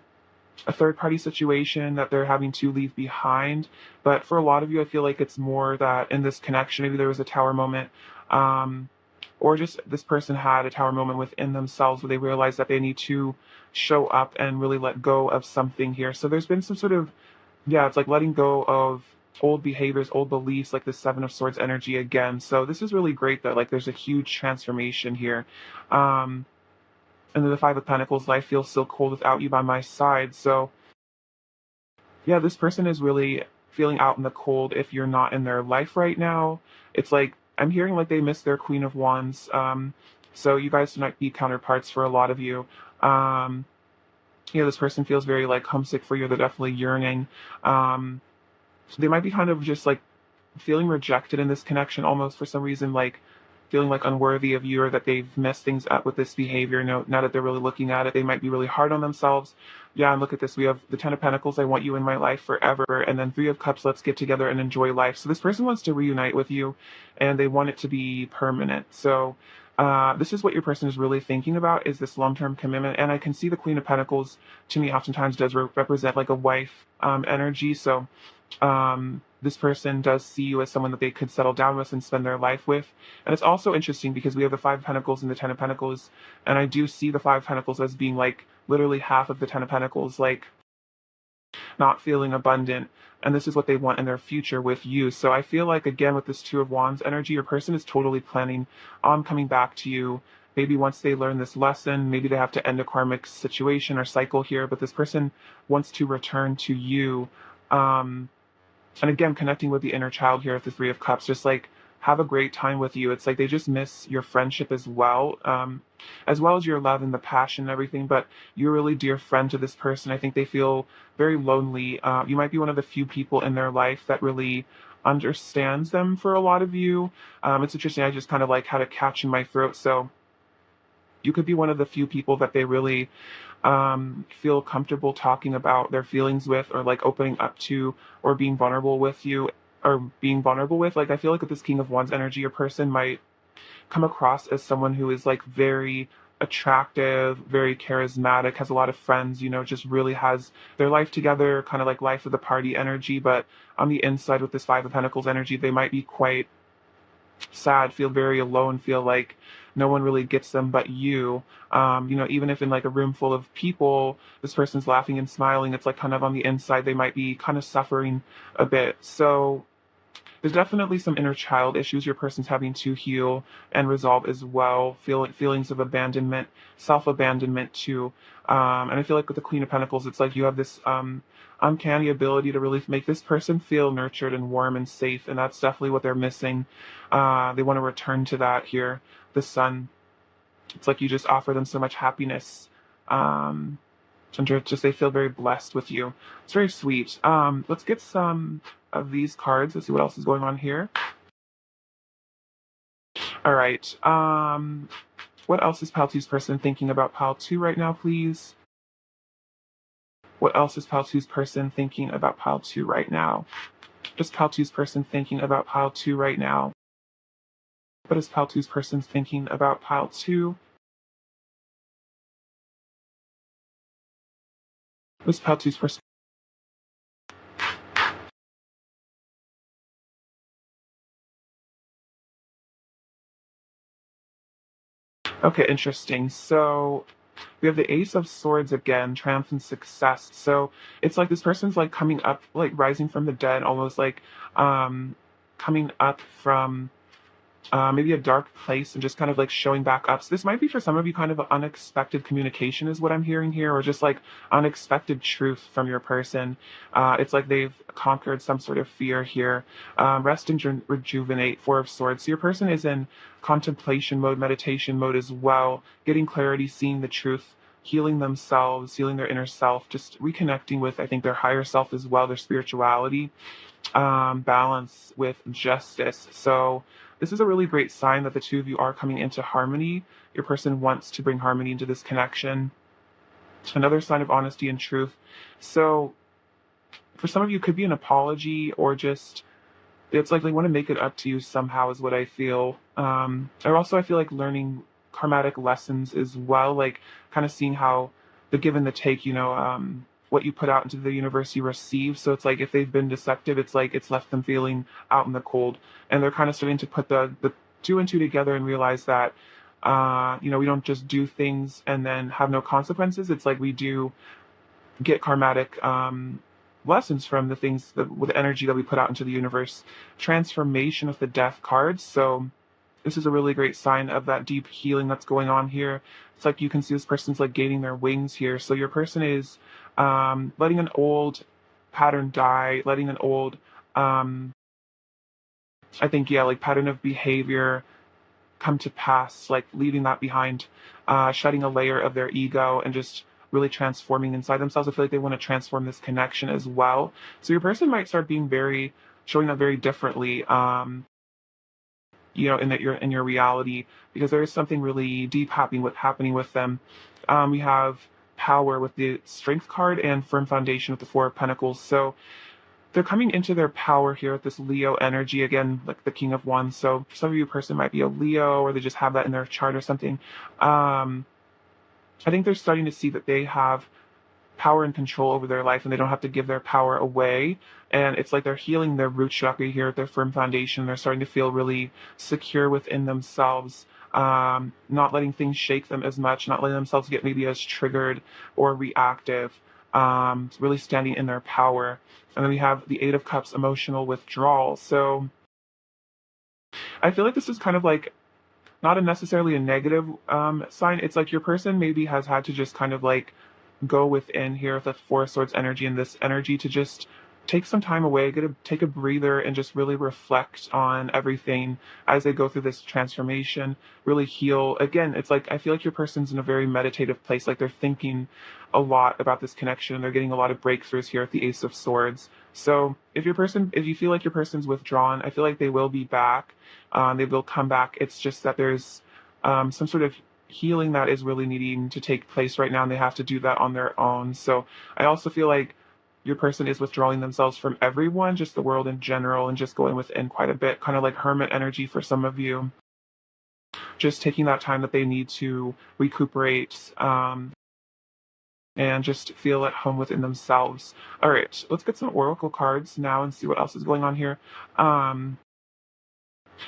a third party situation that they're having to leave behind. But for a lot of you, I feel like it's more that in this connection, maybe there was a tower moment, or just this person had a tower moment within themselves where they realized that they need to show up and really let go of something here. So there's been some sort of, yeah, it's like letting go of old behaviors, old beliefs, like the Seven of Swords energy again. So this is really great that like there's a huge transformation here. And then the Five of Pentacles, life feels so cold without you by my side. So yeah, this person is really feeling out in the cold if you're not in their life right now. It's like I'm hearing like they miss their Queen of Wands. So you guys might be counterparts for a lot of you. This person feels very like homesick for you. They're definitely yearning. They might be kind of just like feeling rejected in this connection almost for some reason, like feeling like unworthy of you, or that they've messed things up with this behavior. Now that they're really looking at it, they might be really hard on themselves. Yeah, and look at this. We have the Ten of Pentacles, I want you in my life forever. And then Three of Cups, let's get together and enjoy life. So this person wants to reunite with you and they want it to be permanent. So this is what your person is really thinking about, is this long-term commitment. And I can see the Queen of Pentacles to me oftentimes does represent like a wife energy. So this person does see you as someone that they could settle down with and spend their life with. And it's also interesting because we have the Five of Pentacles and the Ten of Pentacles, and I do see the Five of Pentacles as being like literally half of the Ten of Pentacles, like not feeling abundant. And this is what they want in their future with you. So I feel like, again, with this Two of Wands energy, your person is totally planning on coming back to you. Maybe once they learn this lesson, maybe they have to end a karmic situation or cycle here, but this person wants to return to you. And again, connecting with the inner child here at the Three of Cups, just like have a great time with you. It's like they just miss your friendship as well as your love and the passion and everything. But you're a really dear friend to this person. I think they feel very lonely. You might be one of the few people in their life that really understands them for a lot of you. It's interesting. I just kind of like had a catch in my throat. So you could be one of the few people that they really feel comfortable talking about their feelings with, or like opening up to, or being vulnerable with you, or being vulnerable with. Like I feel like with this King of Wands energy, your person might come across as someone who is like very attractive, very charismatic, has a lot of friends, just really has their life together, kind of like life of the party energy. But on the inside, with this Five of Pentacles energy, they might be quite sad, feel very alone, feel like no one really gets them but you. Even if in like a room full of people, this person's laughing and smiling, it's like kind of on the inside, they might be kind of suffering a bit. So there's definitely some inner child issues your person's having to heal and resolve as well. Feelings of abandonment, self-abandonment too. And I feel like with the Queen of Pentacles, it's like you have this uncanny ability to really make this person feel nurtured and warm and safe, and that's definitely what they're missing. They want to return to that here. The Sun. It's like you just offer them so much happiness. And just they feel very blessed with you. It's very sweet. Let's get some of these cards. Let's see what else is going on here. All right. What else is Pile 2's person thinking about Pile 2 right now, please? What else is Pile 2's person thinking about Pile 2 right now? Just Pile 2's person thinking about Pile 2 right now. What is Pile 2's person thinking about Pile 2? What is Pile 2's person? Okay, interesting. So we have the Ace of Swords again, triumph and success. So it's like this person's like coming up, like rising from the dead, almost like coming up from maybe a dark place and just kind of like showing back up. So this might be for some of you kind of unexpected communication is what I'm hearing here, or just like unexpected truth from your person. It's like they've conquered some sort of fear here. Rest and rejuvenate, Four of Swords. So your person is in contemplation mode, meditation mode as well, getting clarity, seeing the truth, healing themselves, healing their inner self, just reconnecting with, I think, their higher self as well, their spirituality, balance with justice. So this is a really great sign that the two of you are coming into harmony. Your person wants to bring harmony into this connection. Another sign of honesty and truth. So for some of you, it could be an apology, or just it's like they want to make it up to you somehow, is what I feel. Or also I feel like learning karmatic lessons as well, like kind of seeing how the give and the take, what you put out into the universe you receive. So it's like if they've been deceptive, it's like it's left them feeling out in the cold, and they're kind of starting to put the two and two together and realize that we don't just do things and then have no consequences. It's like we do get karmatic lessons from the things with the energy that we put out into the universe. Transformation of the Death cards. So this is a really great sign of that deep healing that's going on here. It's like you can see this person's like gaining their wings here. So your person is letting an old pattern die, letting an old, I think, yeah, like pattern of behavior come to pass, like leaving that behind, shedding a layer of their ego and just really transforming inside themselves. I feel like they want to transform this connection as well. So your person might start being showing up very differently, in your reality, because there is something really deep happening with them. We have power with the Strength card and firm foundation with the Four of Pentacles. So they're coming into their power here with this Leo energy, again, like the King of Wands. So some of you person might be a Leo, or they just have that in their chart or something. I think they're starting to see that they have power and control over their life, and they don't have to give their power away. And it's like they're healing their root chakra here at their firm foundation. They're starting to feel really secure within themselves, not letting things shake them as much, not letting themselves get maybe as triggered or reactive, really standing in their power. And then we have the Eight of Cups, emotional withdrawal. So I feel like this is kind of like not necessarily a negative sign. It's like your person maybe has had to just kind of like go within here with the Four of Swords energy and this energy to just take some time away, take a breather, and just really reflect on everything as they go through this transformation, really heal. Again, it's like I feel like your person's in a very meditative place, like they're thinking a lot about this connection, and they're getting a lot of breakthroughs here at the Ace of Swords. So if you feel like your person's withdrawn, I feel like they will be back. They will come back. It's just that there's some sort of healing that is really needing to take place right now, and they have to do that on their own. So I also feel like your person is withdrawing themselves from everyone, just the world in general, and just going within quite a bit, kind of like hermit energy for some of you. just taking that time that they need to recuperate, and just feel at home within themselves. All right, let's get some oracle cards now and see what else is going on here. Um,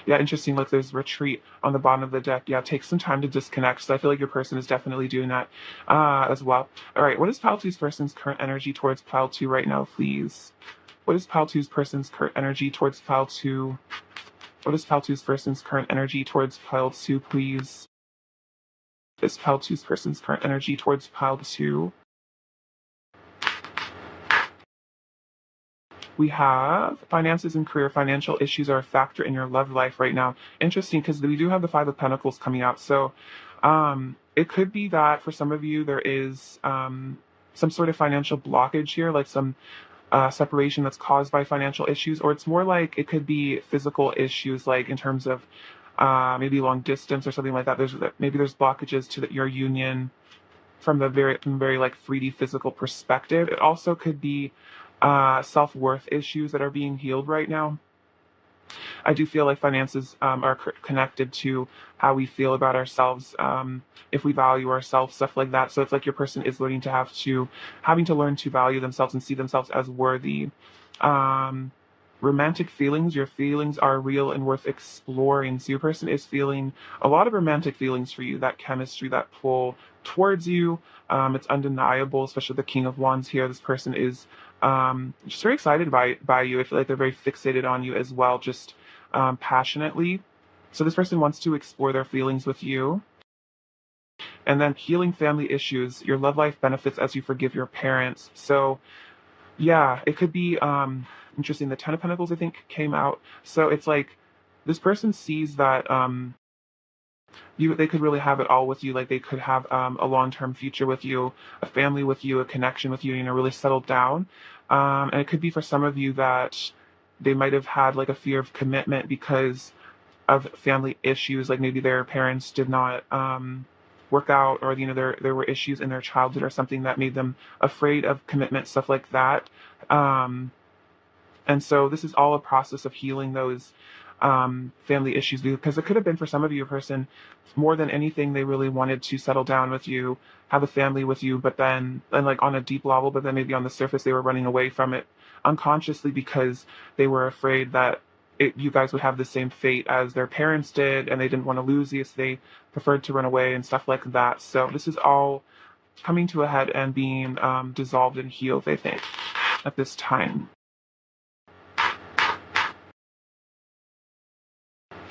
yeah, interesting. Look, there's retreat on the bottom of the deck. Yeah, take some time to disconnect. So I feel like your person is definitely doing that as well. All right, what is Pile 2's person's current energy towards Pile 2 right now, please? What is Pile 2's person's current energy towards Pile 2? What is Pile 2's person's current energy towards Pile 2, please? Is Pile 2's person's current energy towards Pile 2? We have finances and career. Financial issues are a factor in your love life right now. Interesting, because we do have the Five of Pentacles coming out. So it could be that for some of you there is some sort of financial blockage here, like some separation that's caused by financial issues, or it's more like it could be physical issues, like in terms of maybe long distance or something like that. Maybe there's blockages to your union from the very like 3D physical perspective. It also could be self-worth issues that are being healed right now. I do feel like finances are connected to how we feel about ourselves, if we value ourselves, stuff like that. So it's like your person is having to learn to value themselves and see themselves as worthy. Um, Romantic feelings, your feelings are real and worth exploring. So your person is feeling a lot of romantic feelings for you, that chemistry, that pull towards you. It's undeniable, especially the King of Wands here. This person is just very excited by you. I feel like they're very fixated on you as well, just passionately. So this person wants to explore their feelings with you. And then healing family issues. Your love life benefits as you forgive your parents. So yeah, it could be interesting. The Ten of Pentacles, I think, came out. So it's like this person sees that they could really have it all with you. Like they could have a long-term future with you, a family with you, a connection with you, really settled down. And it could be for some of you that they might have had like a fear of commitment because of family issues, like maybe their parents did not work out, or there were issues in their childhood or something that made them afraid of commitment, stuff like that. And so this is all a process of healing those family issues, because it could have been for some of you a person, more than anything, they really wanted to settle down with you, have a family with you, but then like on a deep level, but then maybe on the surface they were running away from it unconsciously because they were afraid that you guys would have the same fate as their parents did, and they didn't want to lose you, so they preferred to run away and stuff like that. So this is all coming to a head and being dissolved and healed, I think, at this time.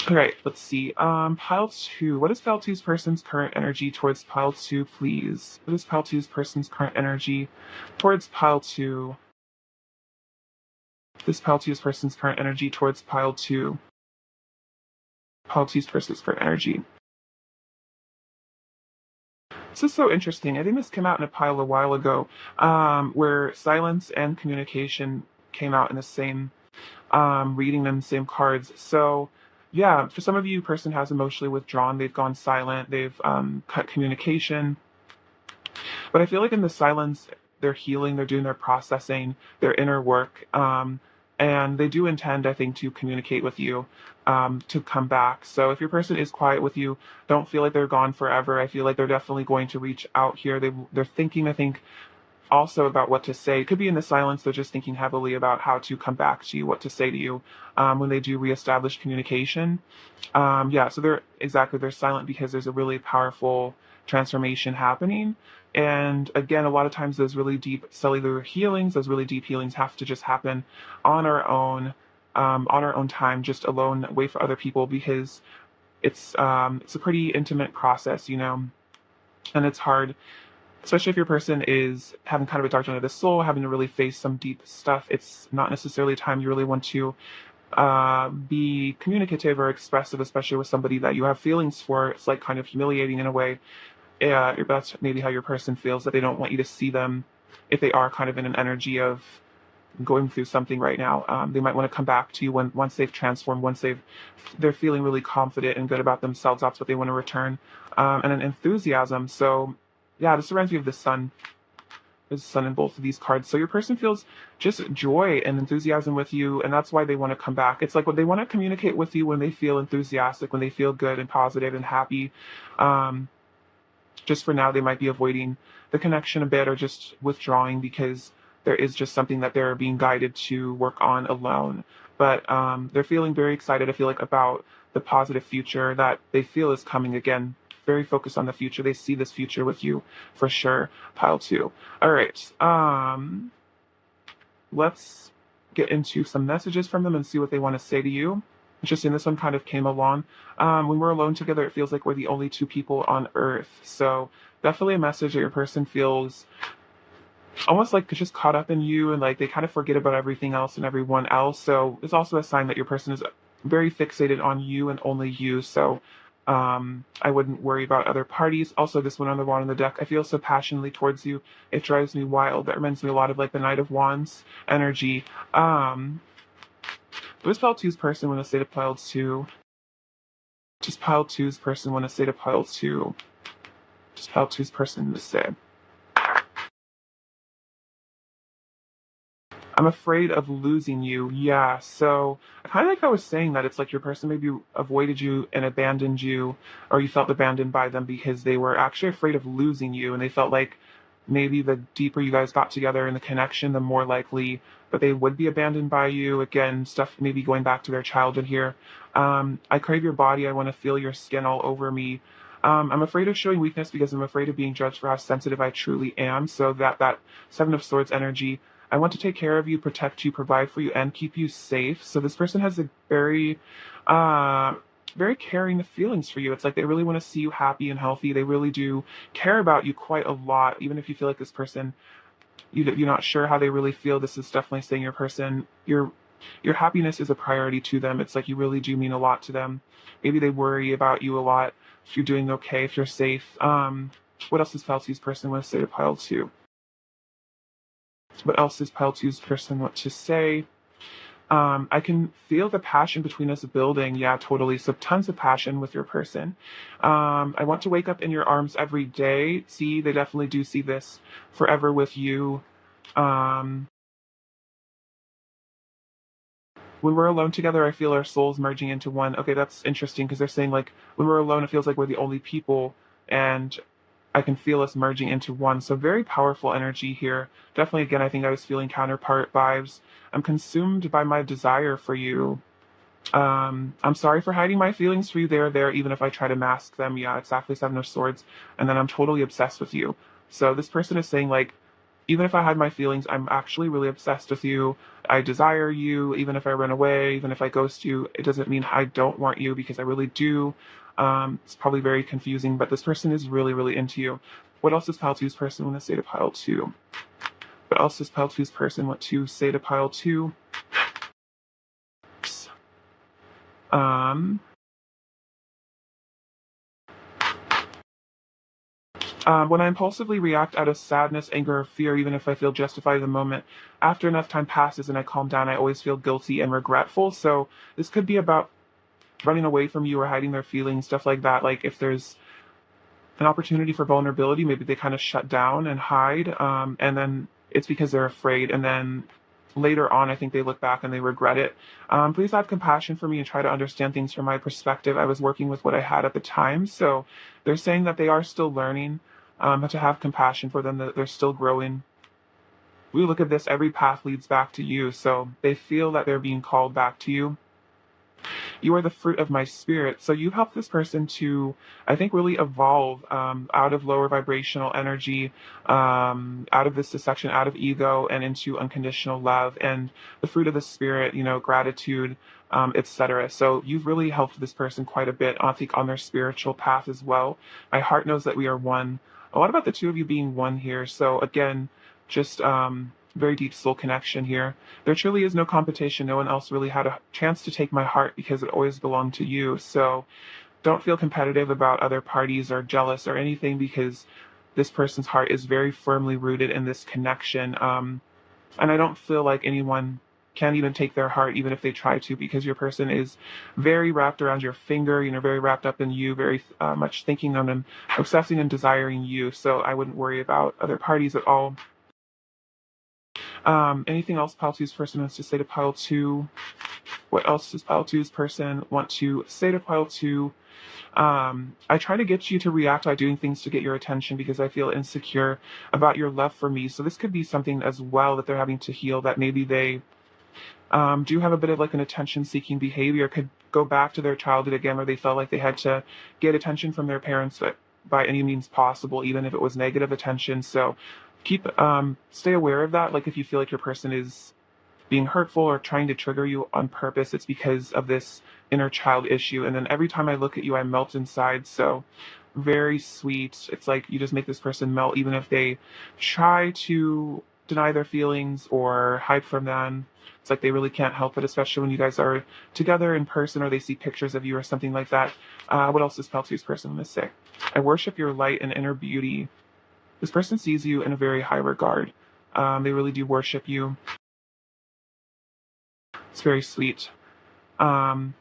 All right, let's see. Pile 2. What is Pile 2's person's current energy towards Pile 2, please? What is Pile 2's person's current energy towards Pile 2? This Pile 2's person's current energy towards Pile 2. Pile 2's person's current energy. This is so interesting. I think this came out in a pile a while ago, where silence and communication came out in the same reading them, same cards. So yeah, for some of you, person has emotionally withdrawn. They've gone silent. They've cut communication. But I feel like in the silence, they're healing. They're doing their processing, their inner work. And they do intend, I think, to communicate with you, to come back. So if your person is quiet with you, don't feel like they're gone forever. I feel like they're definitely going to reach out here. They're thinking, I think, also about what to say. It could be in the silence, they're just thinking heavily about how to come back to you, what to say to you when they do reestablish communication. Yeah, so they're silent because there's a really powerful transformation happening. And again, a lot of times those really deep cellular healings, those really deep healings have to just happen on our own time, just alone, wait for other people, because it's a pretty intimate process, and it's hard, especially if your person is having kind of a dark night of the soul, having to really face some deep stuff. It's not necessarily a time you really want to be communicative or expressive, especially with somebody that you have feelings for. It's like kind of humiliating in a way. Yeah, that's maybe how your person feels, that they don't want you to see them if they are kind of in an energy of going through something right now. They might want to come back to you once they've transformed, once they're feeling really confident and good about themselves. That's what they want to return, and an enthusiasm. So yeah, this reminds me of the sun. There's sun in both of these cards. So your person feels just joy and enthusiasm with you, and that's why they want to come back. It's like what they want to communicate with you when they feel enthusiastic, when they feel good and positive and happy. Um, just for now, they might be avoiding the connection a bit or just withdrawing because there is just something that they're being guided to work on alone. But they're feeling very excited, I feel like, about the positive future that they feel is coming again. Very focused on the future. They see this future with you for sure. Pile two. All right. Let's get into some messages from them and see what they want to say to you. Interesting, this one kind of came along. When we're alone together, it feels like we're the only two people on Earth. So definitely a message that your person feels almost like just caught up in you and like they kind of forget about everything else and everyone else. So it's also a sign that your person is very fixated on you and only you. So I wouldn't worry about other parties. Also, this one on the bottom of the deck, I feel so passionately towards you. It drives me wild. That reminds me a lot of like the Knight of Wands energy. This pile two's person when a state of pile two. Just pile two's person when a state of pile two. Just pile two's person to say. I'm afraid of losing you. Yeah, so kind of like I was saying that it's like your person maybe avoided you and abandoned you, or you felt abandoned by them because they were actually afraid of losing you, and they felt like maybe the deeper you guys got together in the connection, the more likely that they would be abandoned by you. Again, stuff maybe going back to their childhood here. I crave your body. I want to feel your skin all over me. I'm afraid of showing weakness because I'm afraid of being judged for how sensitive I truly am. So that Seven of Swords energy, I want to take care of you, protect you, provide for you, and keep you safe. So this person has a very caring feelings for you. It's like they really want to see you happy and healthy. They really do care about you quite a lot. Even if you feel like this person, you're not sure how they really feel, this is definitely saying your person, your happiness is a priority to them. It's like you really do mean a lot to them. Maybe they worry about you a lot, if you're doing okay, if you're safe. What else is Falsi's person want to say to pile two? What else does pile two's person want to say? I can feel the passion between us building. Yeah, totally. So tons of passion with your person. I want to wake up in your arms every day. See, they definitely do see this forever with you. Um, when we're alone together, I feel our souls merging into one. Okay, that's interesting because they're saying like when we're alone, it feels like we're the only people, and I can feel us merging into one. So very powerful energy here. Definitely, again, I think I was feeling counterpart vibes. I'm consumed by my desire for you. I'm sorry for hiding my feelings for you. They're there, even if I try to mask them. Yeah, exactly. Seven of Swords. And then I'm totally obsessed with you. So this person is saying like, even if I hide my feelings, I'm actually really obsessed with you. I desire you. Even if I run away, even if I ghost you, it doesn't mean I don't want you because I really do. It's probably very confusing, but this person is really, really into you. What else does pile two's person want to say to pile two? What else does pile two's person want to say to pile two? Um, when I impulsively react out of sadness, anger, or fear, even if I feel justified in the moment, after enough time passes and I calm down, I always feel guilty and regretful. So this could be about running away from you or hiding their feelings, stuff like that. Like if there's an opportunity for vulnerability, maybe they kind of shut down and hide, and then it's because they're afraid. And then later on, I think they look back and they regret it. Please have compassion for me and try to understand things from my perspective. I was working with what I had at the time. So they're saying that they are still learning, but to have compassion for them, that they're still growing. We look at this, every path leads back to you. So they feel that they're being called back to you. You are the fruit of my spirit. So you help this person to, I think, really evolve out of lower vibrational energy, out of this dissection, out of ego, and into unconditional love and the fruit of the spirit, gratitude, etc. So you've really helped this person quite a bit, I think, on their spiritual path as well. My heart knows that we are one. A lot about the two of you being one here. So again, just very deep soul connection here. There truly is no competition. No one else really had a chance to take my heart because it always belonged to you. So don't feel competitive about other parties or jealous or anything because this person's heart is very firmly rooted in this connection. And I don't feel like anyone can even take their heart even if they try to because your person is very wrapped around your finger, very wrapped up in you, very much thinking on and obsessing and desiring you. So I wouldn't worry about other parties at all. Anything else pile two's person wants to say to pile two? What else does pile two's person want to say to pile two? I try to get you to react by doing things to get your attention because I feel insecure about your love for me. So this could be something as well that they're having to heal, that maybe they do have a bit of like an attention seeking behavior, could go back to their childhood again where they felt like they had to get attention from their parents but by any means possible, even if it was negative attention. So stay aware of that. Like if you feel like your person is being hurtful or trying to trigger you on purpose, it's because of this inner child issue. And then every time I look at you, I melt inside. So very sweet. It's like you just make this person melt, even if they try to deny their feelings or hide from them. It's like they really can't help it, especially when you guys are together in person or they see pictures of you or something like that. What else does Pelti's person want to say? I worship your light and inner beauty. This person sees you in a very high regard. They really do worship you. It's very sweet. I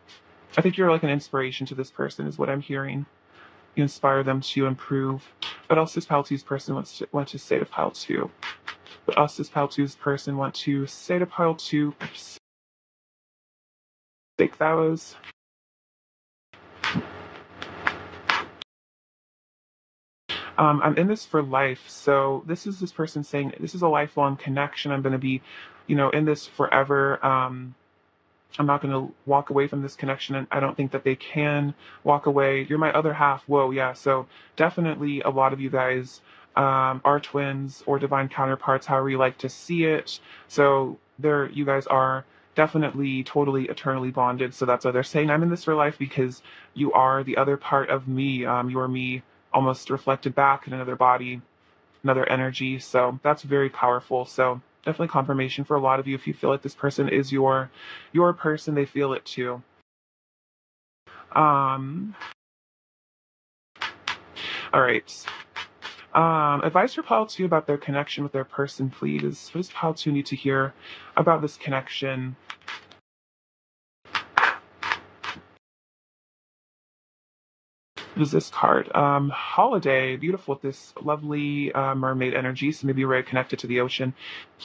think you're like an inspiration to this person, is what I'm hearing. You inspire them to improve. What else does pile two's person want to say to pile two? What else does pile two's person want to say to pile two? Take those. I'm in this for life. So this is this person saying this is a lifelong connection. I'm going to be, in this forever. I'm not going to walk away from this connection, and I don't think that they can walk away. You're my other half. Whoa, yeah. So definitely a lot of you guys are twins or divine counterparts, however you like to see it. So you guys are definitely totally eternally bonded. So that's why they're saying I'm in this for life, because you are the other part of me. You are me almost reflected back in another body, another energy. So that's very powerful. So definitely confirmation for a lot of you. If you feel like this person is your person, they feel it too. All right. Advice for pile two about their connection with their person, please. What does pile two need to hear about this connection? What is this card? Holiday, beautiful with this lovely mermaid energy, so maybe you're very connected to the ocean.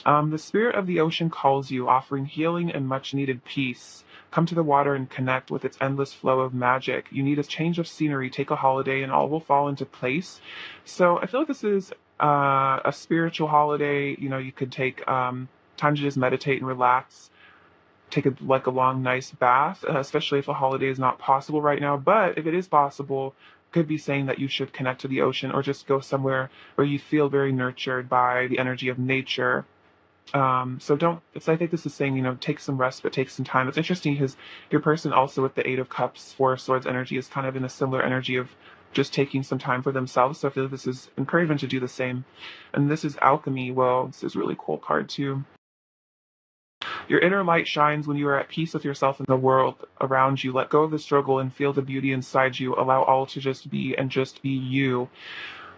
The spirit of the ocean calls you, offering healing and much needed peace. Come to the water and connect with its endless flow of magic. You need a change of scenery, take a holiday, and all will fall into place. So I feel like this is a spiritual holiday. You could take time to just meditate and relax, take a long nice bath, especially if a holiday is not possible right now. But if it is possible, could be saying that you should connect to the ocean or just go somewhere where you feel very nurtured by the energy of nature. I think this is saying, take some rest, but take some time. It's interesting because your person also with the Eight of Cups, Four of Swords energy is kind of in a similar energy of just taking some time for themselves. So I feel like this is encouragement to do the same. And this is alchemy. Well, this is a really cool card too. Your inner light shines when you are at peace with yourself and the world around you. Let go of the struggle and feel the beauty inside you. Allow all to just be and just be you.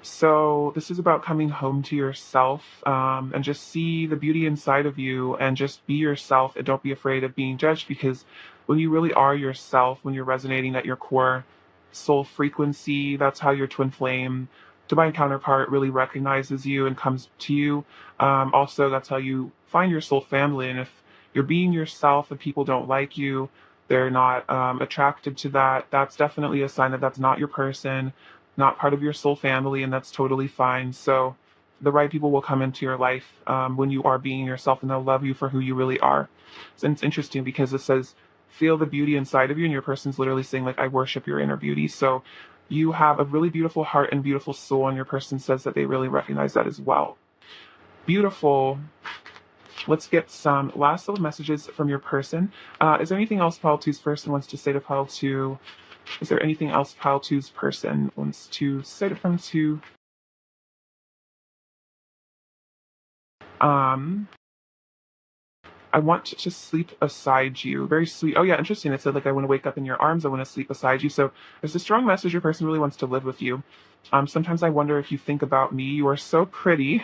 So this is about coming home to yourself, and just see the beauty inside of you and just be yourself, and don't be afraid of being judged, because when you really are yourself, when you're resonating at your core soul frequency, that's how your twin flame divine counterpart really recognizes you and comes to you. Also, that's how you find your soul family. And if you're being yourself and people don't like you, they're not attracted to that, that's definitely a sign that that's not your person, not part of your soul family, and that's totally fine. So the right people will come into your life when you are being yourself, and they'll love you for who you really are. And it's interesting because it says, feel the beauty inside of you, and your person's literally saying, like, I worship your inner beauty. So you have a really beautiful heart and beautiful soul, and your person says that they really recognize that as well. Beautiful. Let's get some last little messages from your person. Is there anything else Pile 2's person wants to say to Pile 2? Is there anything else Pile 2's person wants to say to Pile 2? I want to sleep beside you. Very sweet. Oh yeah, interesting. It said, like, I want to wake up in your arms. I want to sleep beside you. So there's a strong message. Your person really wants to live with you. Sometimes I wonder if you think about me. You are so pretty.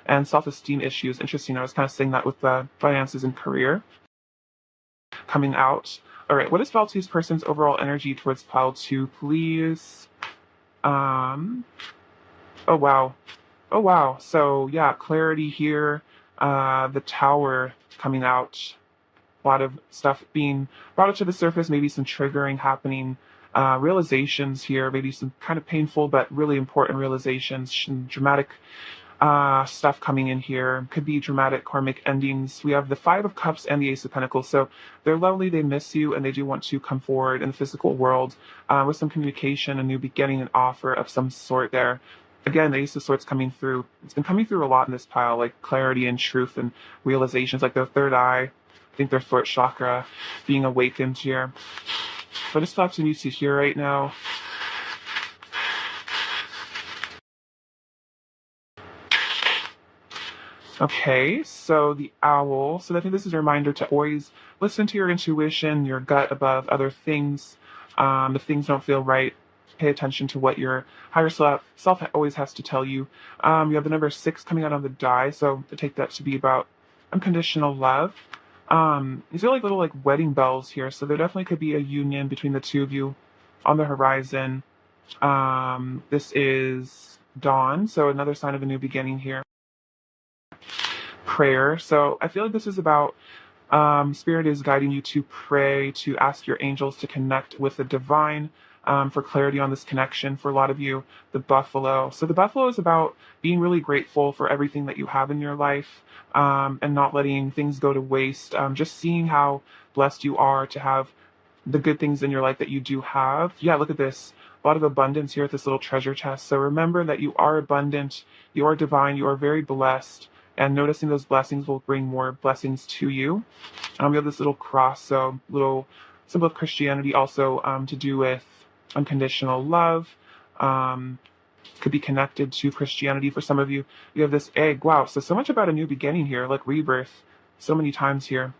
And self-esteem issues. Interesting. I was kind of saying that with finances and career coming out. All right. What is Pile 2's person's overall energy towards Pile 2, please? Oh wow. Oh wow. So yeah, clarity here. the Tower coming out. A lot of stuff being brought up to the surface, maybe some triggering happening, realizations here, maybe some kind of painful but really important realizations, dramatic stuff coming in here. Could be dramatic karmic endings. We have the Five of Cups and the Ace of Pentacles. So they're lovely, they miss you, and they do want to come forward in the physical world with some communication, a new beginning, an offer of some sort there. Again, the Ace of Swords coming through. It's been coming through a lot in this pile, like clarity and truth and realizations, like their third eye, I think their throat chakra being awakened here. What is thoughts you need to hear right now? Okay, so the owl. So I think this is a reminder to always listen to your intuition, your gut above other things. If things don't feel right, pay attention to what your higher self always has to tell you. You have the number 6 coming out on the die, so to take that to be about unconditional love. These are like little like wedding bells here, so there definitely could be a union between the two of you on the horizon. This is dawn, so another sign of a new beginning here. Prayer. So I feel like this is about Spirit is guiding you to pray, to ask your angels to connect with the divine for clarity on this connection. For a lot of you, the buffalo. So the buffalo is about being really grateful for everything that you have in your life and not letting things go to waste. Just seeing how blessed you are to have the good things in your life that you do have. Yeah, look at this. A lot of abundance here at this little treasure chest. So remember that you are abundant, you are divine, you are very blessed. And noticing those blessings will bring more blessings to you. We have this little cross, so little symbol of Christianity, also to do with unconditional love. Could be connected to Christianity for some of you. You have this egg. Wow, so much about a new beginning here, like rebirth, so many times here.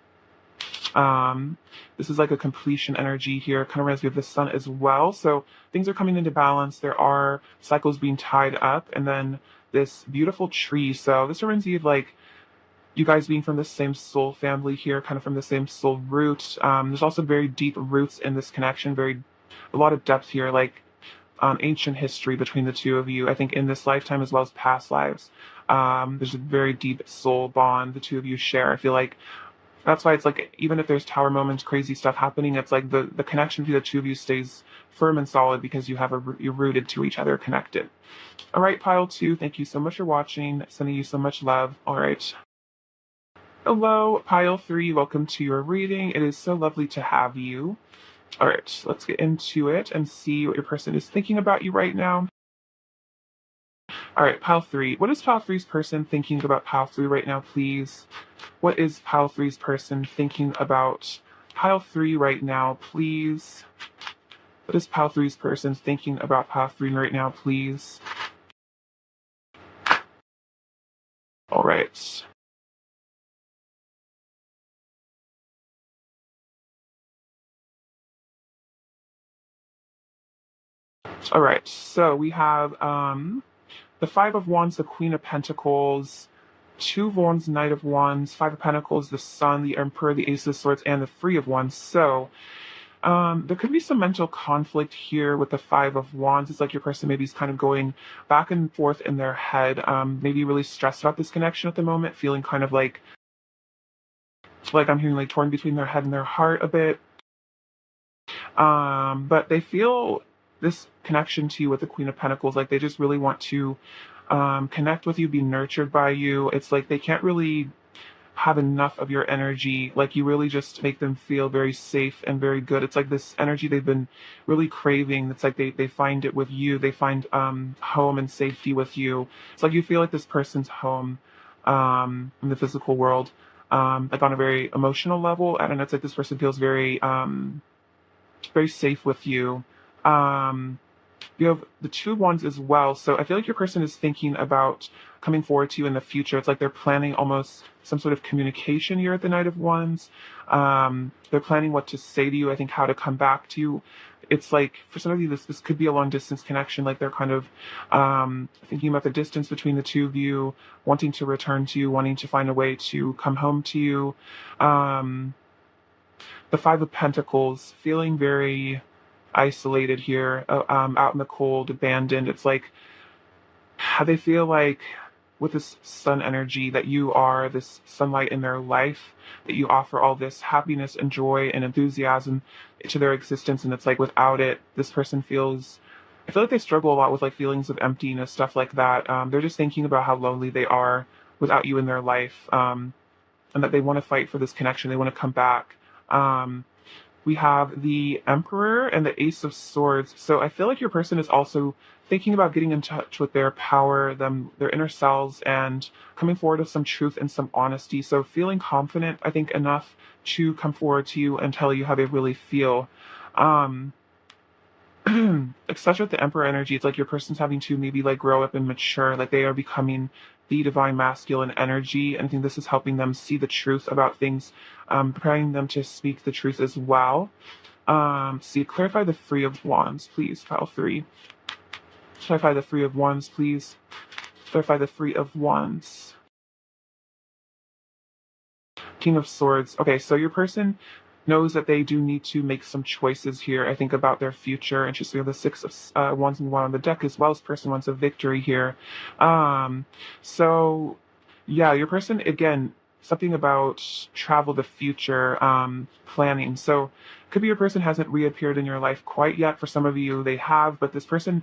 This is like a completion energy here. Kind of reminds me of the sun as well. So things are coming into balance. There are cycles being tied up, and then this beautiful tree. So this reminds me of like you guys being from the same soul family here, kind of from the same soul root. There's also very deep roots in this connection, a lot of depth here, like ancient history between the two of you. I think in this lifetime as well as past lives, there's a very deep soul bond the two of you share. I feel like that's why it's like, even if there's tower moments, crazy stuff happening, it's like the connection between the two of you stays firm and solid because you're rooted to each other, connected. All right, pile 2, thank you so much for watching. Sending you so much love. All right. Hello, pile 3. Welcome to your reading. It is so lovely to have you. All right, let's get into it and see what your person is thinking about you right now. All right, pile 3. What is pile 3's person thinking about pile 3 right now, please? What is pile 3's person thinking about pile 3 right now, please? What is pile 3's person thinking about pile 3 right now, please? All right. All right, so we have the Five of Wands, the Queen of Pentacles, Two of Wands, Knight of Wands, Five of Pentacles, the Sun, the Emperor, the Ace of Swords, and the Three of Wands. So there could be some mental conflict here with the Five of Wands. It's like your person maybe is kind of going back and forth in their head, maybe really stressed about this connection at the moment, feeling kind of like I'm hearing like torn between their head and their heart a bit. But they feel this connection to you with the Queen of Pentacles, like they just really want to connect with you, be nurtured by you. It's like they can't really have enough of your energy. Like you really just make them feel very safe and very good. It's like this energy they've been really craving. It's like they find it with you. They find home and safety with you. It's like you feel like this person's home in the physical world, like on a very emotional level. I don't know. It's like this person feels very safe with you. You have the Two of Wands as well. So I feel like your person is thinking about coming forward to you in the future. It's like they're planning almost some sort of communication here at the Knight of Wands. They're planning what to say to you, I think how to come back to you. It's like, for some of you, this could be a long distance connection. Like they're kind of thinking about the distance between the two of you, wanting to return to you, wanting to find a way to come home to you. The Five of Pentacles, feeling very isolated here, out in the cold, abandoned. It's like they feel like with this sun energy, that you are this sunlight in their life, that you offer all this happiness and joy and enthusiasm to their existence. And it's like without it, this person feels, I feel like they struggle a lot with like feelings of emptiness, stuff like that. They're just thinking about how lonely they are without you in their life, and that they want to fight for this connection. They want to come back. We have the Emperor and the Ace of Swords. So I feel like your person is also thinking about getting in touch with their power, their inner selves, and coming forward with some truth and some honesty. So feeling confident, I think, enough to come forward to you and tell you how they really feel. Um, Especially with the Emperor energy, it's like your person's having to maybe like grow up and mature, like they are becoming the divine masculine energy. And I think this is helping them see the truth about things, preparing them to speak the truth as well. See, clarify the Three of Wands, please, pile three. Clarify the Three of Wands, please. Clarify the Three of Wands. King of Swords. Okay, so your person knows that they do need to make some choices here, I think, about their future. And just the Six of Wands and one on the deck, as well as person wants a victory here. So, yeah, your person, again, something about travel, the future, planning. So, could be your person hasn't reappeared in your life quite yet. For some of you, they have, but this person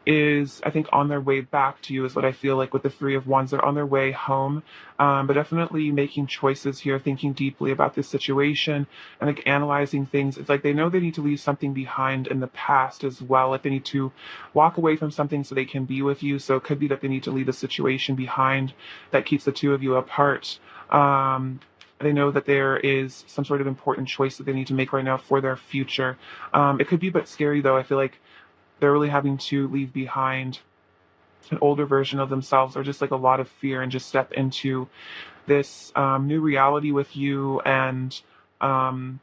is, I think, on their way back to you, is what I feel like with the Three of Wands. They're on their way home, but definitely making choices here, thinking deeply about this situation and like analyzing things. It's like they know they need to leave something behind in the past as well. Like they need to walk away from something so they can be with you. So it could be that they need to leave a situation behind that keeps the two of you apart. They know that there is some sort of important choice that they need to make right now for their future. It could be a bit scary though. I feel like they're really having to leave behind an older version of themselves, or just like a lot of fear, and just step into this new reality with you, and um,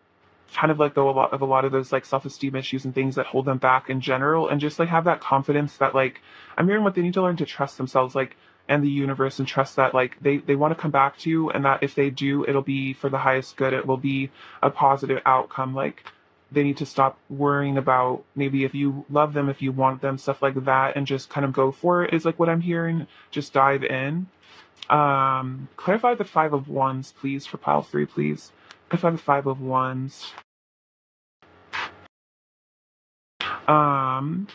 kind of let go a lot of those like self-esteem issues and things that hold them back in general, and just like have that confidence that like I'm hearing what they need to learn to trust themselves, like, and the universe, and trust that like they want to come back to you, and that if they do, it'll be for the highest good. It will be a positive outcome. Like they need to stop worrying about maybe if you love them, if you want them, stuff like that, and just kind of go for it, is like what I'm hearing. Just dive in. Clarify the Five of Wands, please, for pile three, please. Clarify the Five of Wands. Um,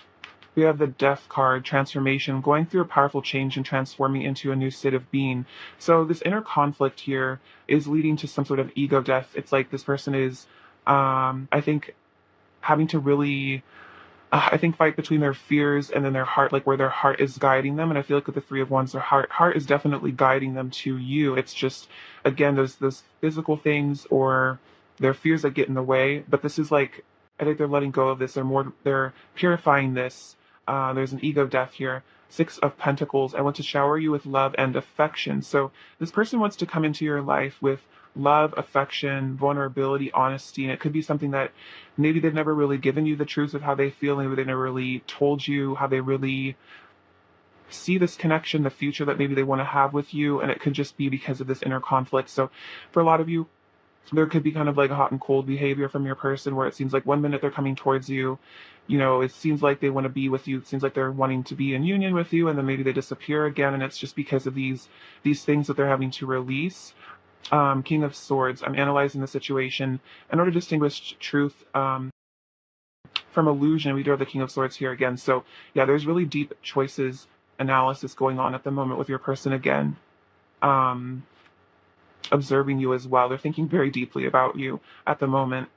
we have the Death card, transformation, going through a powerful change and transforming into a new state of being. So this inner conflict here is leading to some sort of ego death. It's like this person is, I think, having to really, I think, fight between their fears and then their heart, like where their heart is guiding them. And I feel like with the Three of Wands, their heart is definitely guiding them to you. It's just, again, those physical things or their fears that get in the way. But this is like, I think they're letting go of this. They're purifying this. There's an ego death here. Six of Pentacles. I want to shower you with love and affection. So this person wants to come into your life with love, affection, vulnerability, honesty. And it could be something that maybe they've never really given you the truth of how they feel. Maybe they never really told you how they really see this connection, the future that maybe they want to have with you. And it could just be because of this inner conflict. So for a lot of you, there could be kind of like a hot and cold behavior from your person, where it seems like one minute they're coming towards you, it seems like they want to be with you, it seems like they're wanting to be in union with you, and then maybe they disappear again, and it's just because of these things that they're having to release. King of Swords. I'm analyzing the situation in order to distinguish truth from illusion. We do have the King of Swords here again. So yeah, there's really deep choices analysis going on at the moment with your person again. Observing you as well. They're thinking very deeply about you at the moment.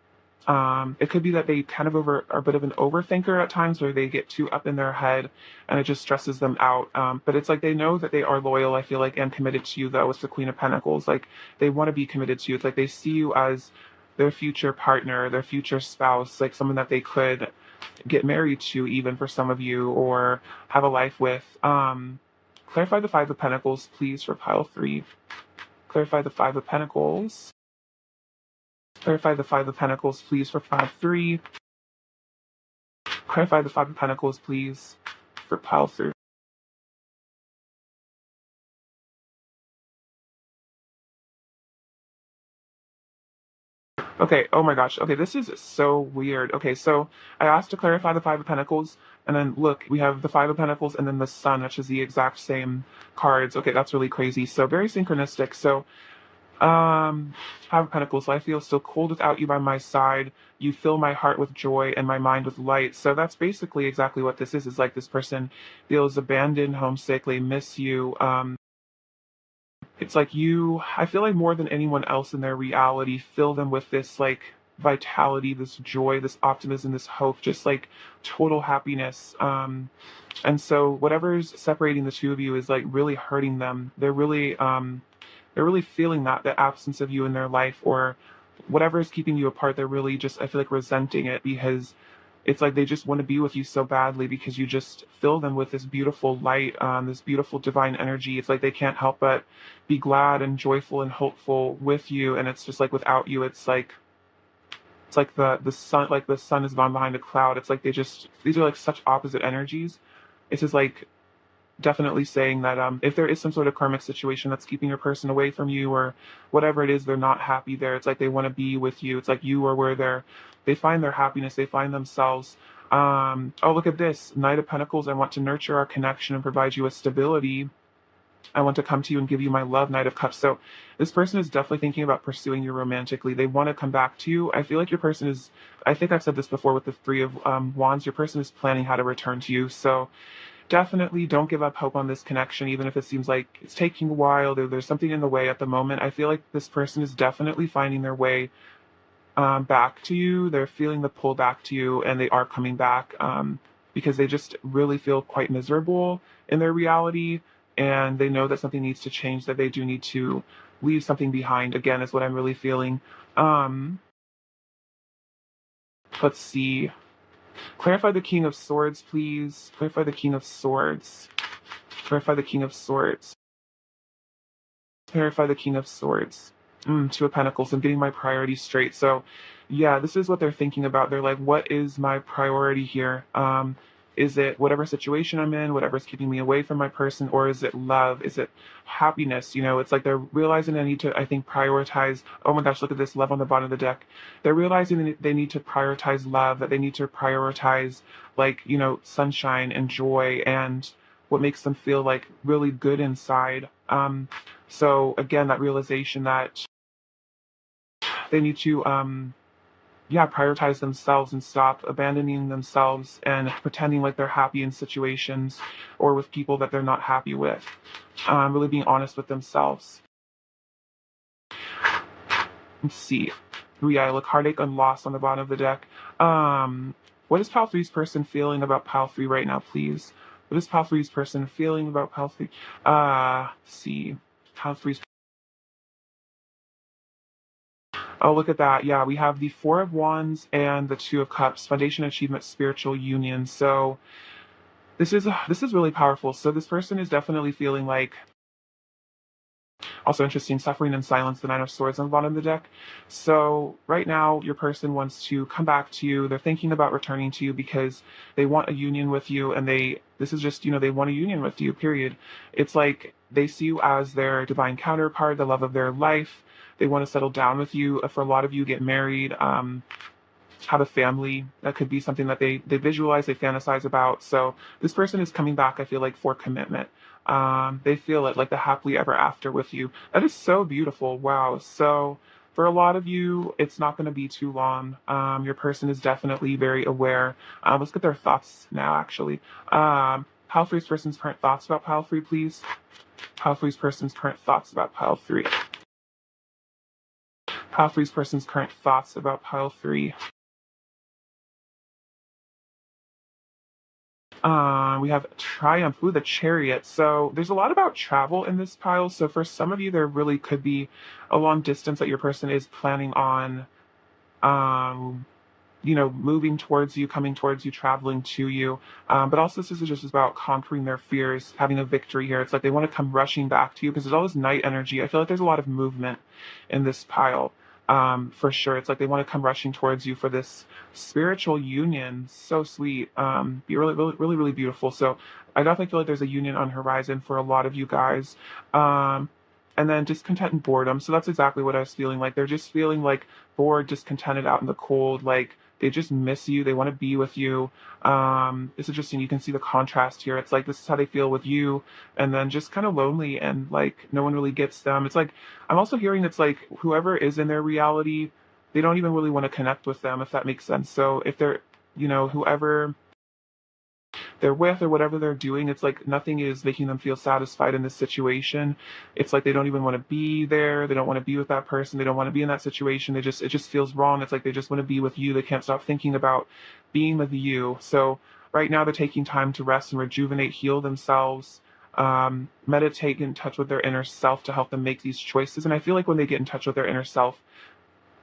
It could be that they kind of are a bit of an overthinker at times, where they get too up in their head and it just stresses them out. But it's like they know that they are loyal, I feel like, and committed to you, though. It's the Queen of Pentacles. Like they want to be committed to you. It's like they see you as their future partner, their future spouse, like someone that they could get married to, even for some of you, or have a life with. Clarify the Five of Pentacles, please, for pile three. Clarify the Five of Pentacles. Clarify the Five of Pentacles, please, for pile three. Clarify the Five of Pentacles, please, for pile three. Okay, oh my gosh. Okay, this is so weird. Okay, so I asked to clarify the Five of Pentacles, And then look, we have the Five of Pentacles and then the Sun, which is the exact same cards. Okay, that's really crazy. So very synchronistic. So Five of Pentacles, I feel still cold without you by my side. You fill my heart with joy and my mind with light. So that's basically exactly what this is like this person feels abandoned, homesick, they miss you. It's like you, I feel like more than anyone else in their reality, fill them with this like vitality, this joy, this optimism, this hope, just like total happiness. And so whatever's separating the two of you is like really hurting them. They're really feeling that, the absence of you in their life, or whatever is keeping you apart. They're really just, I feel like, resenting it, because it's like they just want to be with you so badly because you just fill them with this beautiful light, this beautiful divine energy. It's like they can't help but be glad and joyful and hopeful with you. And it's just like without you, it's like the sun, like the sun is gone behind a cloud. It's like these are like such opposite energies. It's just like definitely saying that if there is some sort of karmic situation that's keeping your person away from you, or whatever it is, they're not happy there. It's like they want to be with you. It's like you are where they find their happiness, they find themselves. Oh, look at this, Knight of Pentacles. I want to nurture our connection and provide you with stability. I want to come to you and give you my love. Knight of Cups. So this person is definitely thinking about pursuing you romantically. They want to come back to you. I feel like your person is, I think I've said this before with the Three of Wands, your person is planning how to return to you. So definitely don't give up hope on this connection, even if it seems like it's taking a while, there's something in the way at the moment. I feel like this person is definitely finding their way back to you. They're feeling the pull back to you, and they are coming back because they just really feel quite miserable in their reality, and they know that something needs to change, that they do need to leave something behind, again, is what I'm really feeling. Let's see. Clarify the King of Swords, please. Clarify the King of Swords. Clarify the King of Swords. Clarify the King of Swords. Two of Pentacles. I'm getting my priorities straight. So, yeah, this is what they're thinking about. They're like, what is my priority here? Is it whatever situation I'm in, whatever's keeping me away from my person, or is it love? Is it happiness? You know, it's like they're realizing they need to, I think, prioritize. Oh my gosh, look at this, love on the bottom of the deck. They're realizing that they need to prioritize love, that they need to prioritize, like, you know, sunshine and joy and what makes them feel like really good inside. So again, that realization that they need to prioritize themselves and stop abandoning themselves and pretending like they're happy in situations or with people that they're not happy with. Really being honest with themselves. Let's see. Yeah, look, heartache and loss on the bottom of the deck. What is Pile 3's person feeling about Pile 3 right now, please? What is Pile 3's person feeling about Pile 3? Let's see. Pile 3's. Oh, look at that. Yeah, we have the Four of Wands and the Two of Cups. Foundation, achievement, spiritual union. So this is really powerful. So this person is definitely feeling like, also interesting, suffering in silence, the Nine of Swords on the bottom of the deck. So right now, your person wants to come back to you. They're thinking about returning to you because they want a union with you, and this is just, you know, they want a union with you, period. It's like they see you as their divine counterpart, the love of their life. They want to settle down with you. For a lot of you, get married, have a family. That could be something that they visualize, they fantasize about. So this person is coming back, I feel like, for commitment. They feel it, like the happily ever after with you. That is so beautiful. Wow. So for a lot of you, it's not going to be too long. Your person is definitely very aware. Let's get their thoughts now, actually. Pile 3's person's current thoughts about Pile 3, please. Pile 3's person's current thoughts about Pile 3. Pile 3's person's current thoughts about Pile 3. We have Triumph. Ooh, the Chariot. So there's a lot about travel in this pile. So for some of you, there really could be a long distance that your person is planning on, you know, moving towards you, coming towards you, traveling to you. But also this is just about conquering their fears, having a victory here. It's like they want to come rushing back to you because there's all this night energy. I feel like there's a lot of movement in this pile. For sure. It's like they want to come rushing towards you for this spiritual union. So sweet. Be really, really, really, really beautiful. So I definitely feel like there's a union on horizon for a lot of you guys. And then discontent and boredom. So that's exactly what I was feeling like. They're just feeling like bored, discontented, out in the cold, like They just miss you. They want to be with you. It's interesting. You can see the contrast here. It's like this is how they feel with you, and then just kind of lonely and like no one really gets them. It's like I'm also hearing it's like whoever is in their reality, they don't even really want to connect with them, if that makes sense. So if they're, whoever they're with or whatever they're doing, it's like nothing is making them feel satisfied in this situation. It's like they don't even want to be there. They don't want to be with that person. They don't want to be in that situation. It just feels wrong. It's like they just want to be with you. They can't stop thinking about being with you. So right now they're taking time to rest and rejuvenate, heal themselves, meditate, get in touch with their inner self to help them make these choices. And I feel like when they get in touch with their inner self,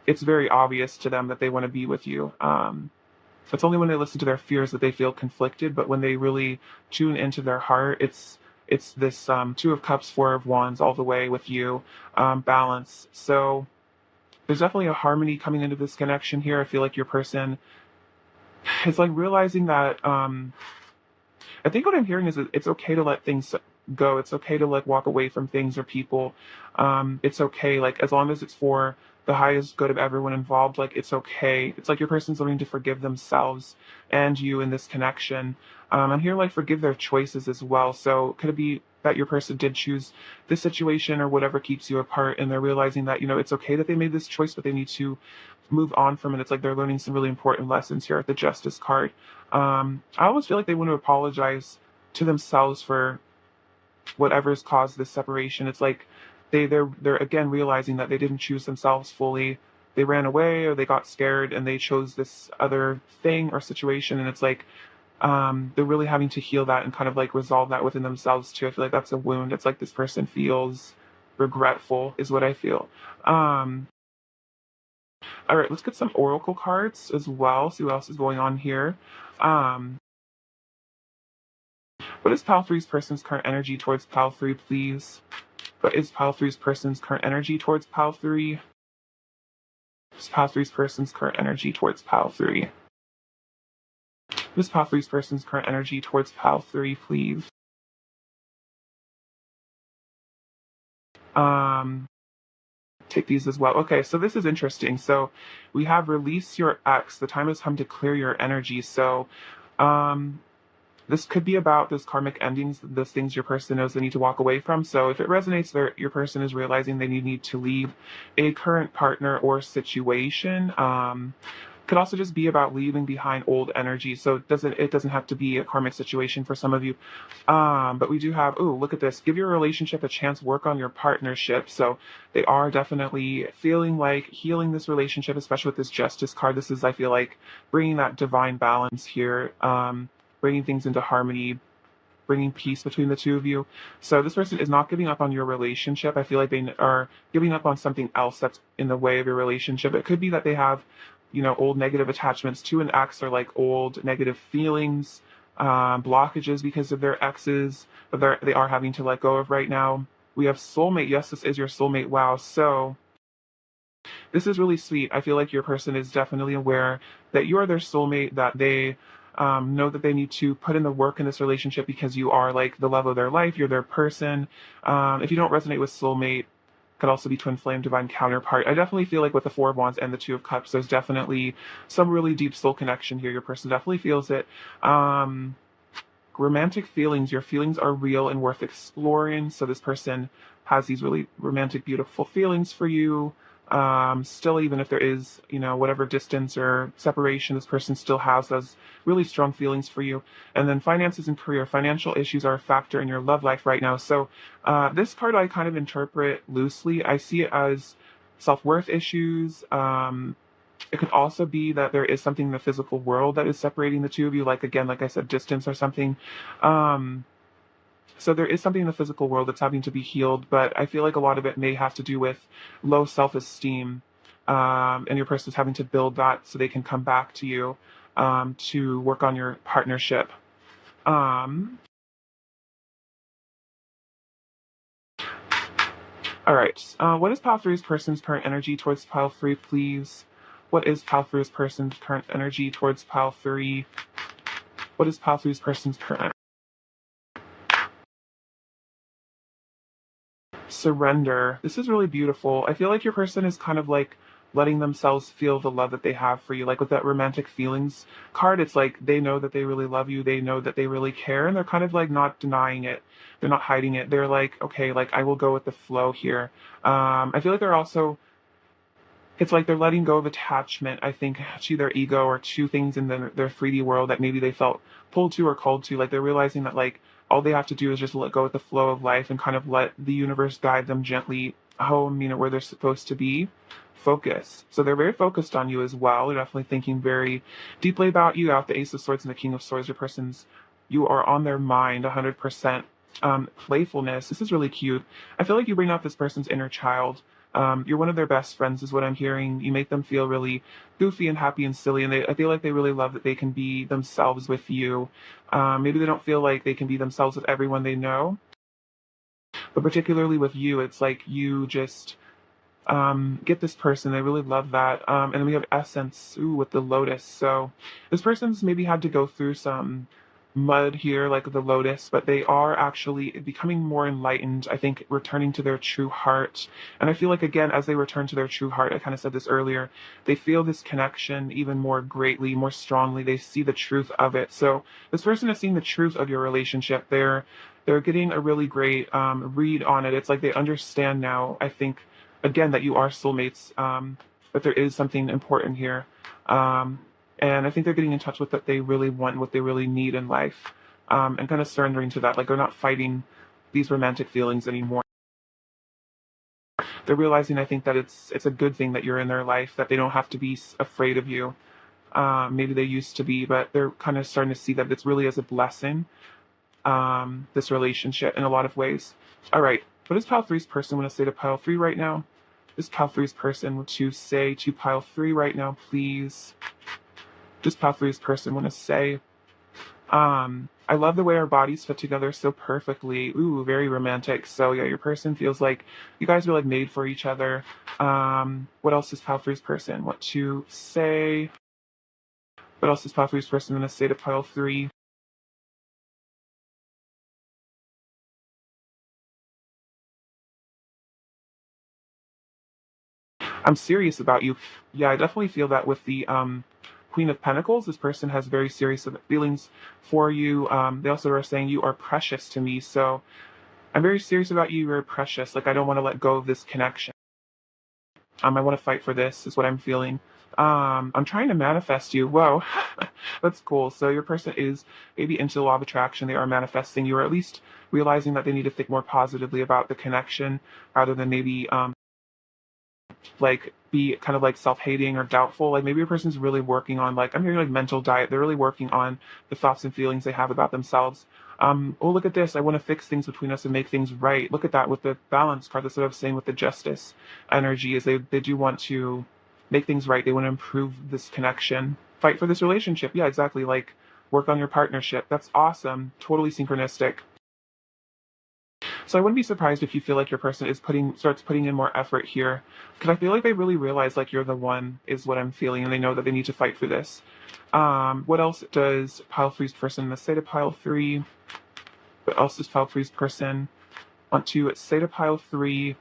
it's very obvious to them that they want to be with you. It's only when they listen to their fears that they feel conflicted, but when they really tune into their heart, it's this Two of Cups, Four of Wands, all the way with you, balance. So there's definitely a harmony coming into this connection here. I feel like your person is like realizing that. I think what I'm hearing is that it's okay to let things go. It's okay to like walk away from things or people. It's okay, like as long as it's for the highest good of everyone involved, like it's okay. It's like your person's learning to forgive themselves and you in this connection. I'm here like forgive their choices as well. So could it be that your person did choose this situation or whatever keeps you apart, and they're realizing that, it's okay that they made this choice, but they need to move on from it. It's like they're learning some really important lessons here at the Justice card. I almost feel like they want to apologize to themselves for whatever's caused this separation. It's like they're again realizing that they didn't choose themselves fully. They ran away or they got scared and they chose this other thing or situation. And it's like they're really having to heal that and kind of like resolve that within themselves too. I feel like that's a wound. It's like this person feels regretful, is what I feel. Um, all right, let's get some oracle cards as well. See what else is going on here. Um, what is Pal Three's person's current energy towards Pal 3, please? What is Pal Three's person's current energy towards Pal 3? What is Pal Three's person's current energy towards Pal 3? What is Pal Three's person's current energy towards Pal 3, please? Um, take these as well. Okay, so this is interesting. So we have release your ex. The time has come to clear your energy. So um, this could be about those karmic endings, those things your person knows they need to walk away from. So if it resonates, your person is realizing they need to leave a current partner or situation. Could also just be about leaving behind old energy. So it doesn't have to be a karmic situation for some of you. But we do have, oh, look at this. Give your relationship a chance, work on your partnership. So they are definitely feeling like healing this relationship, especially with this Justice card. This is, I feel like, bringing that divine balance here, bringing things into harmony, bringing peace between the two of you. So this person is not giving up on your relationship. I feel like they are giving up on something else that's in the way of your relationship. It could be that they have, old negative attachments to an ex, or like old negative feelings, blockages because of their exes that they are having to let go of right now. We have soulmate. Yes, this is your soulmate. Wow. So this is really sweet. I feel like your person is definitely aware that you are their soulmate, that they know that they need to put in the work in this relationship because you are like the love of their life. You're their person. If you don't resonate with soulmate, could also be twin flame, divine counterpart. I definitely feel like with the Four of Wands and the Two of Cups, there's definitely some really deep soul connection here. Your person definitely feels it. Romantic feelings. Your feelings are real and worth exploring. So this person has these really romantic, beautiful feelings for you. Still, even if there is, whatever distance or separation, this person still has those really strong feelings for you. And then finances and career. Financial issues are a factor in your love life right now. So this card I kind of interpret loosely. I see it as self-worth issues. It could also be that there is something in the physical world that is separating the two of you, like again, like I said, distance or something. Um, so there is something in the physical world that's having to be healed, but I feel like a lot of it may have to do with low self-esteem, and your person is having to build that so they can come back to you to work on your partnership. Um, all right. What is Pal 3's person's current energy towards Pal 3, please? What is Pal 3's person's current energy towards Pal 3? What is Pal 3's person's current? Surrender. This is really beautiful. I feel like your person is kind of like letting themselves feel the love that they have for you. Like with that romantic feelings card, it's like they know that they really love you, they know that they really care, and they're kind of like not denying it. They're not hiding it. They're like, okay, like I will go with the flow here. I feel like they're also, it's like they're letting go of attachment, I think, to their ego or to things in their 3D world that maybe they felt pulled to or called to. Like they're realizing that like all they have to do is just let go with the flow of life and kind of let the universe guide them gently home, where they're supposed to be. Focus. So they're very focused on you as well. They're definitely thinking very deeply about you. Out the Ace of Swords and the King of Swords, your person's, you are on their mind 100%. Playfulness. This is really cute. I feel like you bring out this person's inner child. You're one of their best friends, is what I'm hearing. You make them feel really goofy and happy and silly, and I feel like they really love that they can be themselves with you. Maybe they don't feel like they can be themselves with everyone they know, but particularly with you, it's like you just get this person. They really love that. And then we have Essence, ooh, with the Lotus. So this person's maybe had to go through some mud here, like the Lotus, but they are actually becoming more enlightened, I think, returning to their true heart. And I feel like, again, as they return to their true heart, I kind of said this earlier, they feel this connection even more greatly, more strongly. They see the truth of it. So this person is seeing the truth of your relationship. They're getting a really great read on it. It's like they understand now, I think, again, that you are soulmates, that there is something important here. And I think they're getting in touch with what they really want, what they really need in life, and kind of surrendering to that. Like they're not fighting these romantic feelings anymore. They're realizing, I think, that it's a good thing that you're in their life, that they don't have to be afraid of you. Maybe they used to be, but they're kind of starting to see that it's really as a blessing, this relationship in a lot of ways. All right, what does pile three's person want to say to pile three right now? This pile three's person want to say to pile three right now, please? This pile three's person want to say, I love the way our bodies fit together so perfectly. Ooh, very romantic. So yeah, your person feels like you guys are like made for each other. What else does pile three's person want to say? What else does pile three's person want to say to pile three? I'm serious about you. Yeah, I definitely feel that with the Queen of Pentacles. This person has very serious feelings for you. They also are saying you are precious to me. So I'm very serious about you. You're precious. Like I don't want to let go of this connection. I want to fight for this, is what I'm feeling. I'm trying to manifest you. Whoa, that's cool. So your person is maybe into the law of attraction. They are manifesting you, or at least realizing that they need to think more positively about the connection rather than maybe like be kind of like self-hating or doubtful. Like maybe a person's really working on, like I'm hearing like mental diet. They're really working on the thoughts and feelings they have about themselves. Oh, look at this. I want to fix things between us and make things right. Look at that with the balance card. That's what I was saying with the justice energy, is they do want to make things right. They want to improve this connection. Fight for this relationship. Yeah, exactly. Like work on your partnership. That's awesome. Totally synchronistic. So I wouldn't be surprised if you feel like your person is starts putting in more effort here, because I feel like they really realize like you're the one, is what I'm feeling, and they know that they need to fight for this. What else does pile three's person say to pile three? What else does pile three's person want to say to pile three?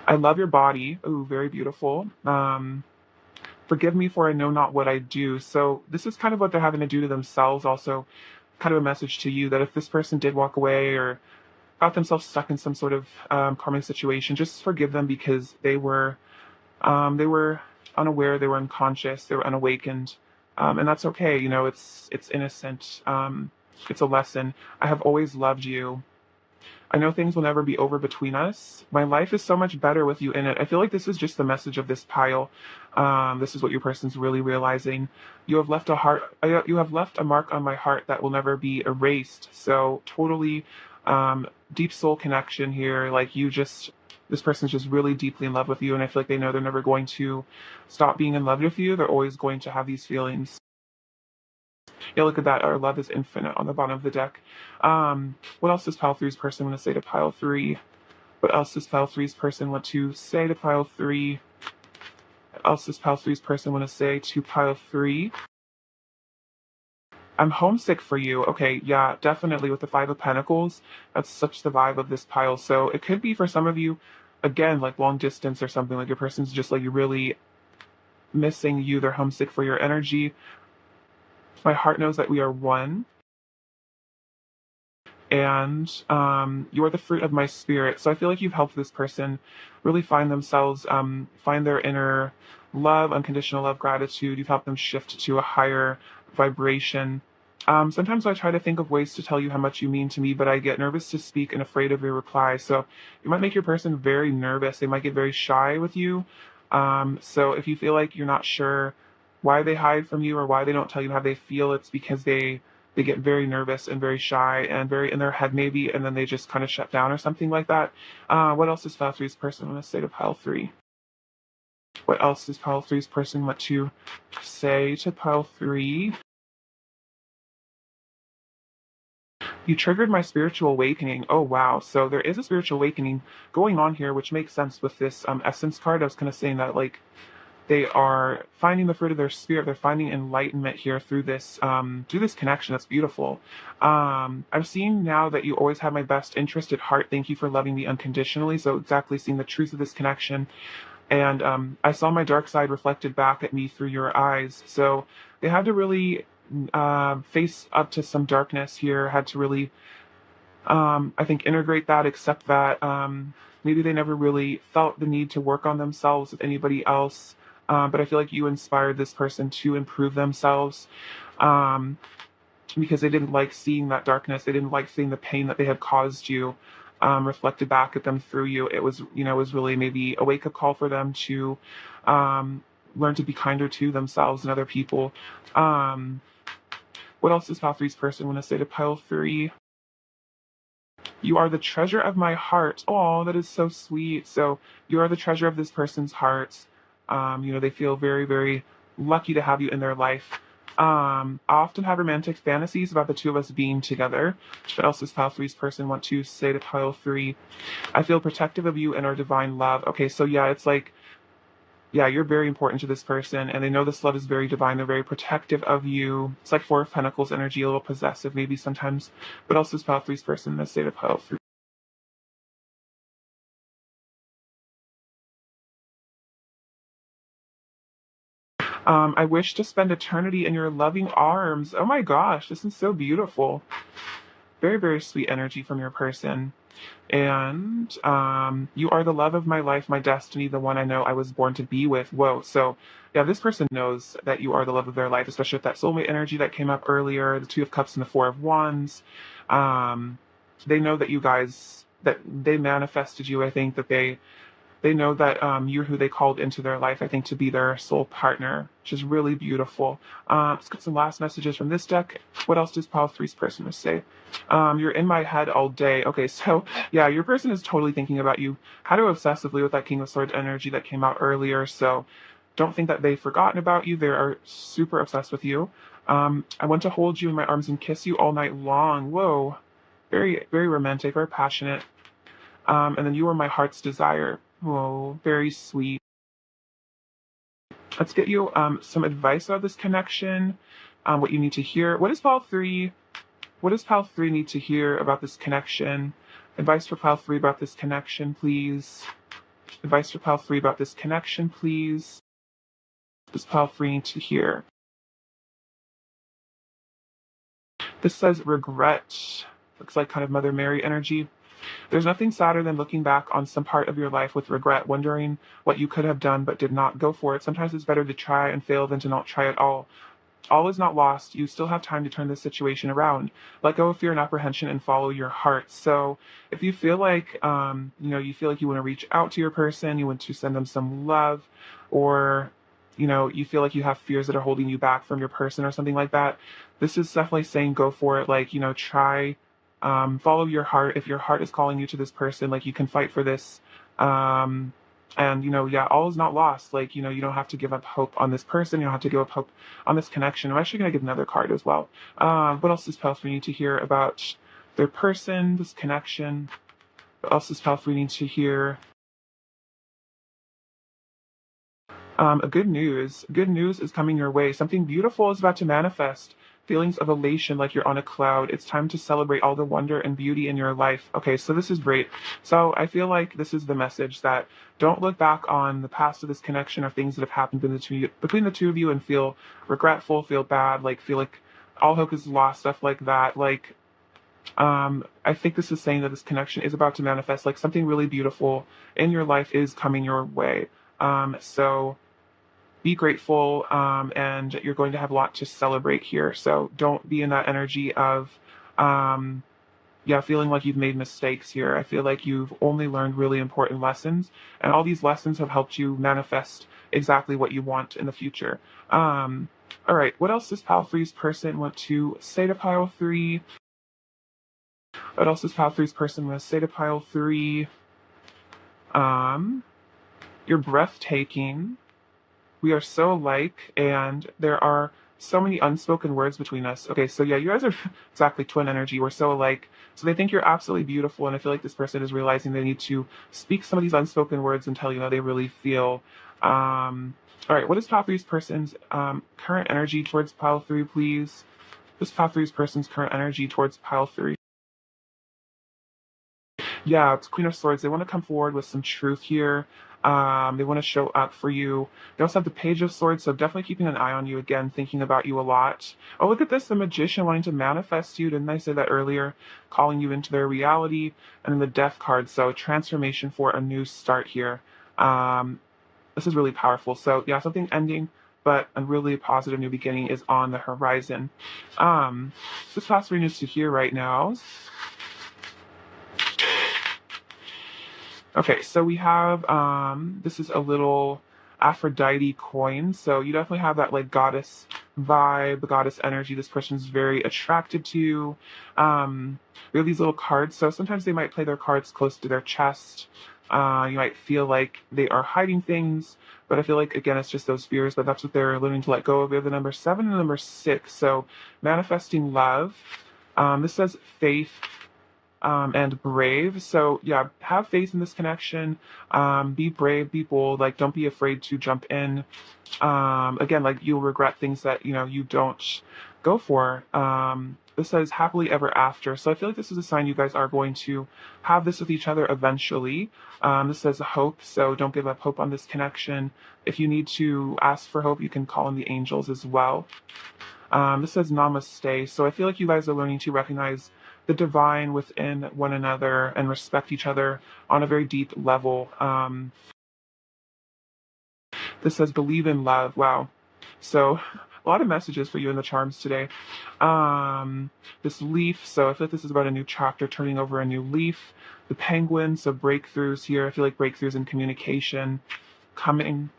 I love your body. Ooh, very beautiful. Forgive me for I know not what I do. So this is kind of what they're having to do to themselves. Also, kind of a message to you that if this person did walk away or got themselves stuck in some sort of karmic situation, just forgive them, because they were unaware, they were unconscious, they were unawakened, and that's okay. It's innocent. It's a lesson. I have always loved you. I know things will never be over between us. My life is so much better with you in it. I feel like this is just the message of this pile. This is what your person's really realizing. You have left a heart. You have left a mark on my heart that will never be erased. So totally, deep soul connection here. Like this person's just really deeply in love with you, and I feel like they know they're never going to stop being in love with you. They're always going to have these feelings. Yeah, look at that. Our love is infinite on the bottom of the deck. What else does pile three's person want to say to pile three? What else does pile three's person want to say to pile three? What else does pile three's person want to say to pile three? I'm homesick for you. Okay, yeah, definitely with the Five of Pentacles. That's such the vibe of this pile. So it could be for some of you, again, like long distance or something, like your person's just like really missing you. They're homesick for your energy. My heart knows that we are one. And you are the fruit of my spirit. So I feel like you've helped this person really find themselves, find their inner love, unconditional love, gratitude. You've helped them shift to a higher vibration. Sometimes I try to think of ways to tell you how much you mean to me, but I get nervous to speak and afraid of your reply. So it might make your person very nervous. They might get very shy with you. So if you feel like you're not sure why they hide from you or why they don't tell you how they feel, it's because they get very nervous and very shy and very in their head maybe, and then they just kind of shut down or something like that. What else does pile three's person want to say to pile three? What else does pile three's person want to say to pile three? You triggered my spiritual awakening. Oh, wow. So there is a spiritual awakening going on here, which makes sense with this essence card. I was kind of saying that, like, they are finding the fruit of their spirit. They're finding enlightenment here through this connection. That's beautiful. I'm seeing now that you always have my best interest at heart. Thank you for loving me unconditionally. So exactly seeing the truth of this connection. And I saw my dark side reflected back at me through your eyes. So they had to really face up to some darkness here, had to really, I think, integrate that, accept that. Maybe they never really felt the need to work on themselves with anybody else. But I feel like you inspired this person to improve themselves, um, because they didn't like seeing that darkness. They didn't like seeing the pain that they had caused you, reflected back at them through you. It was, it was really maybe a wake up call for them to learn to be kinder to themselves and other people. Um, what else does pile three's person want to say to pile three? You are the treasure of my heart. Oh, that is so sweet. So you are the treasure of this person's heart. They feel very, very lucky to have you in their life. I often have romantic fantasies about the two of us being together. What else does pile three's person want to say to pile three? I feel protective of you and our divine love. Okay, so yeah, it's like, yeah, you're very important to this person, and they know this love is very divine. They're very protective of you. It's like Four of Pentacles energy, a little possessive maybe sometimes. What else does pile three's person want to say to pile three? I wish to spend eternity in your loving arms. Oh my gosh, this is so beautiful. Very, very sweet energy from your person. And you are the love of my life, my destiny, the one I know I was born to be with. Whoa. So, yeah, this person knows that you are the love of their life, especially with that soulmate energy that came up earlier, the Two of Cups and the Four of Wands. Um, they know that that they manifested you. I think that they know that you're who they called into their life, I think, to be their soul partner, which is really beautiful. Let's get some last messages from this deck. What else does pile three's person say? You're in my head all day. Okay, so yeah, your person is totally thinking about you. How to obsessively with that King of Swords energy that came out earlier. So don't think that they've forgotten about you. They are super obsessed with you. I want to hold you in my arms and kiss you all night long. Whoa, very, very romantic, very passionate. And then you are my heart's desire. Oh, very sweet. Let's get you some advice about this connection, what you need to hear. What does pile three? What does pile three need to hear about this connection? Advice for pile three about this connection, please. Advice for pile three about this connection, please. What does pile three need to hear? This says regret. Looks like kind of Mother Mary energy. There's nothing sadder than looking back on some part of your life with regret, wondering what you could have done but did not go for it. Sometimes it's better to try and fail than to not try at all. All is not lost. You still have time to turn this situation around. Let go of fear and apprehension and follow your heart. So if you feel like, you feel like you want to reach out to your person, you want to send them some love, or, you feel like you have fears that are holding you back from your person or something like that, this is definitely saying go for it. Like, try, follow your heart. If your heart is calling you to this person, like, you can fight for this. And yeah, all is not lost. Like, you don't have to give up hope on this person. You don't have to give up hope on this connection. I'm actually going to get another card as well. What else does pile three need to hear about their person, this connection? What else does pile three need to hear? A good news. Good news is coming your way. Something beautiful is about to manifest. feelings of elation like you're on a cloud. It's time to celebrate all the wonder and beauty in your life. Okay, so this is great. So I feel like this is the message that don't look back on the past of this connection or things that have happened between the two of you and feel regretful, feel bad, like feel like all hope is lost, stuff like that. Like I think this is saying that this connection is about to manifest, like something really beautiful in your life is coming your way. So be grateful, and you're going to have a lot to celebrate here. So don't be in that energy of, yeah, feeling like you've made mistakes here. I feel like you've only learned really important lessons, and all these lessons have helped you manifest exactly what you want in the future. All right, what else does pile three's person want to say to pile three? What else does pile three's person want to say to pile three? You're breathtaking. We are so alike, and there are so many unspoken words between us. Okay, so yeah, you guys are exactly twin energy. We're so alike. So they think you're absolutely beautiful, and I feel like this person is realizing they need to speak some of these unspoken words and tell you how they really feel. All right, what is Pile 3's person's current energy towards Pile 3, please? What is Pile 3's person's current energy towards Pile 3? Yeah, it's Queen of Swords. They want to come forward with some truth here. They want to show up for you. They also have the Page of Swords, so definitely keeping an eye on you again, thinking about you a lot. Oh, look at this, the Magician wanting to manifest you. Didn't I say that earlier? Calling you into their reality. And then the Death card, so transformation for a new start here. This is really powerful. So yeah, something ending, but a really positive new beginning is on the horizon. This last reading is to hear right now. Okay, so we have this is a little Aphrodite coin. So you definitely have that like goddess vibe, goddess energy. This person's very attracted to. We have these little cards. So sometimes they might play their cards close to their chest. You might feel like they are hiding things, but I feel like again it's just those fears, but that's what they're learning to let go of. We have the number 7 and the number 6. So manifesting love. This says faith and brave. So yeah, have faith in this connection. Be brave, be bold. Like don't be afraid to jump in. Again, like you'll regret things that you don't go for. This says happily ever after. So I feel like this is a sign you guys are going to have this with each other eventually. This says hope. So don't give up hope on this connection. If you need to ask for hope, you can call in the angels as well. This says namaste. So I feel like you guys are learning to recognize the divine within one another and respect each other on a very deep level. This says believe in love. Wow. So a lot of messages for you in the charms today. This leaf. So I feel like this is about a new chapter, turning over a new leaf. The penguin. So breakthroughs here. I feel like breakthroughs in communication coming.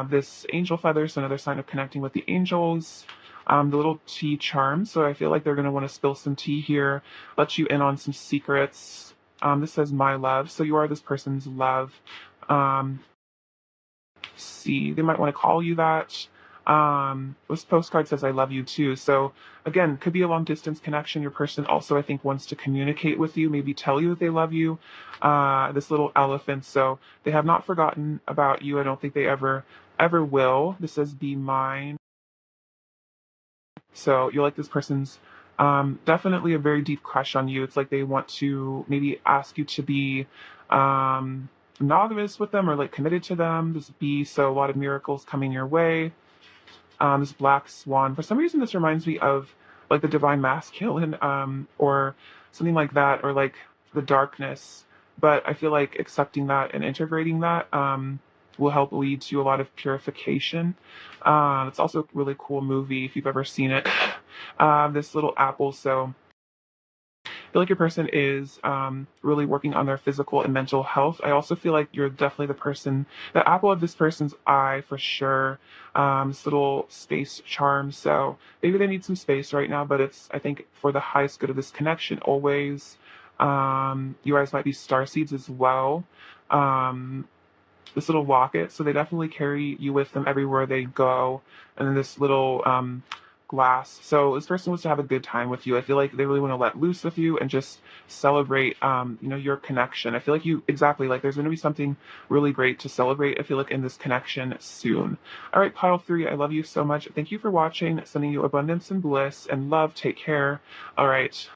This angel feather. So another sign of connecting with the angels. The little tea charm. So I feel like they're going to want to spill some tea here, let you in on some secrets. This says my love. So you are this person's love. See, they might want to call you that. This postcard says I love you too. So again, could be a long distance connection. Your person also, I think, wants to communicate with you, maybe tell you that they love you. This little elephant. So they have not forgotten about you. I don't think they ever will. This says be mine. So you're like this person's definitely a very deep crush on you. It's like they want to maybe ask you to be monogamous with them or like committed to them. This be so a lot of miracles coming your way. This black swan. For some reason, this reminds me of like the divine masculine or something like that, or like the darkness. But I feel like accepting that and integrating that will help lead to a lot of purification. It's also a really cool movie if you've ever seen it. This little apple. So I feel like your person is really working on their physical and mental health. I also feel like you're definitely the person, the apple of this person's eye for sure. This little space charm. So maybe they need some space right now, but it's, I think, for the highest good of this connection always. You guys might be starseeds as well. This little locket, so they definitely carry you with them everywhere they go. And then this little glass. So this person wants to have a good time with you. I feel like they really want to let loose with you and just celebrate, your connection. I feel like exactly, like there's going to be something really great to celebrate, I feel like, in this connection soon. All right, pile 3, I love you so much. Thank you for watching. Sending you abundance and bliss and love. Take care. All right.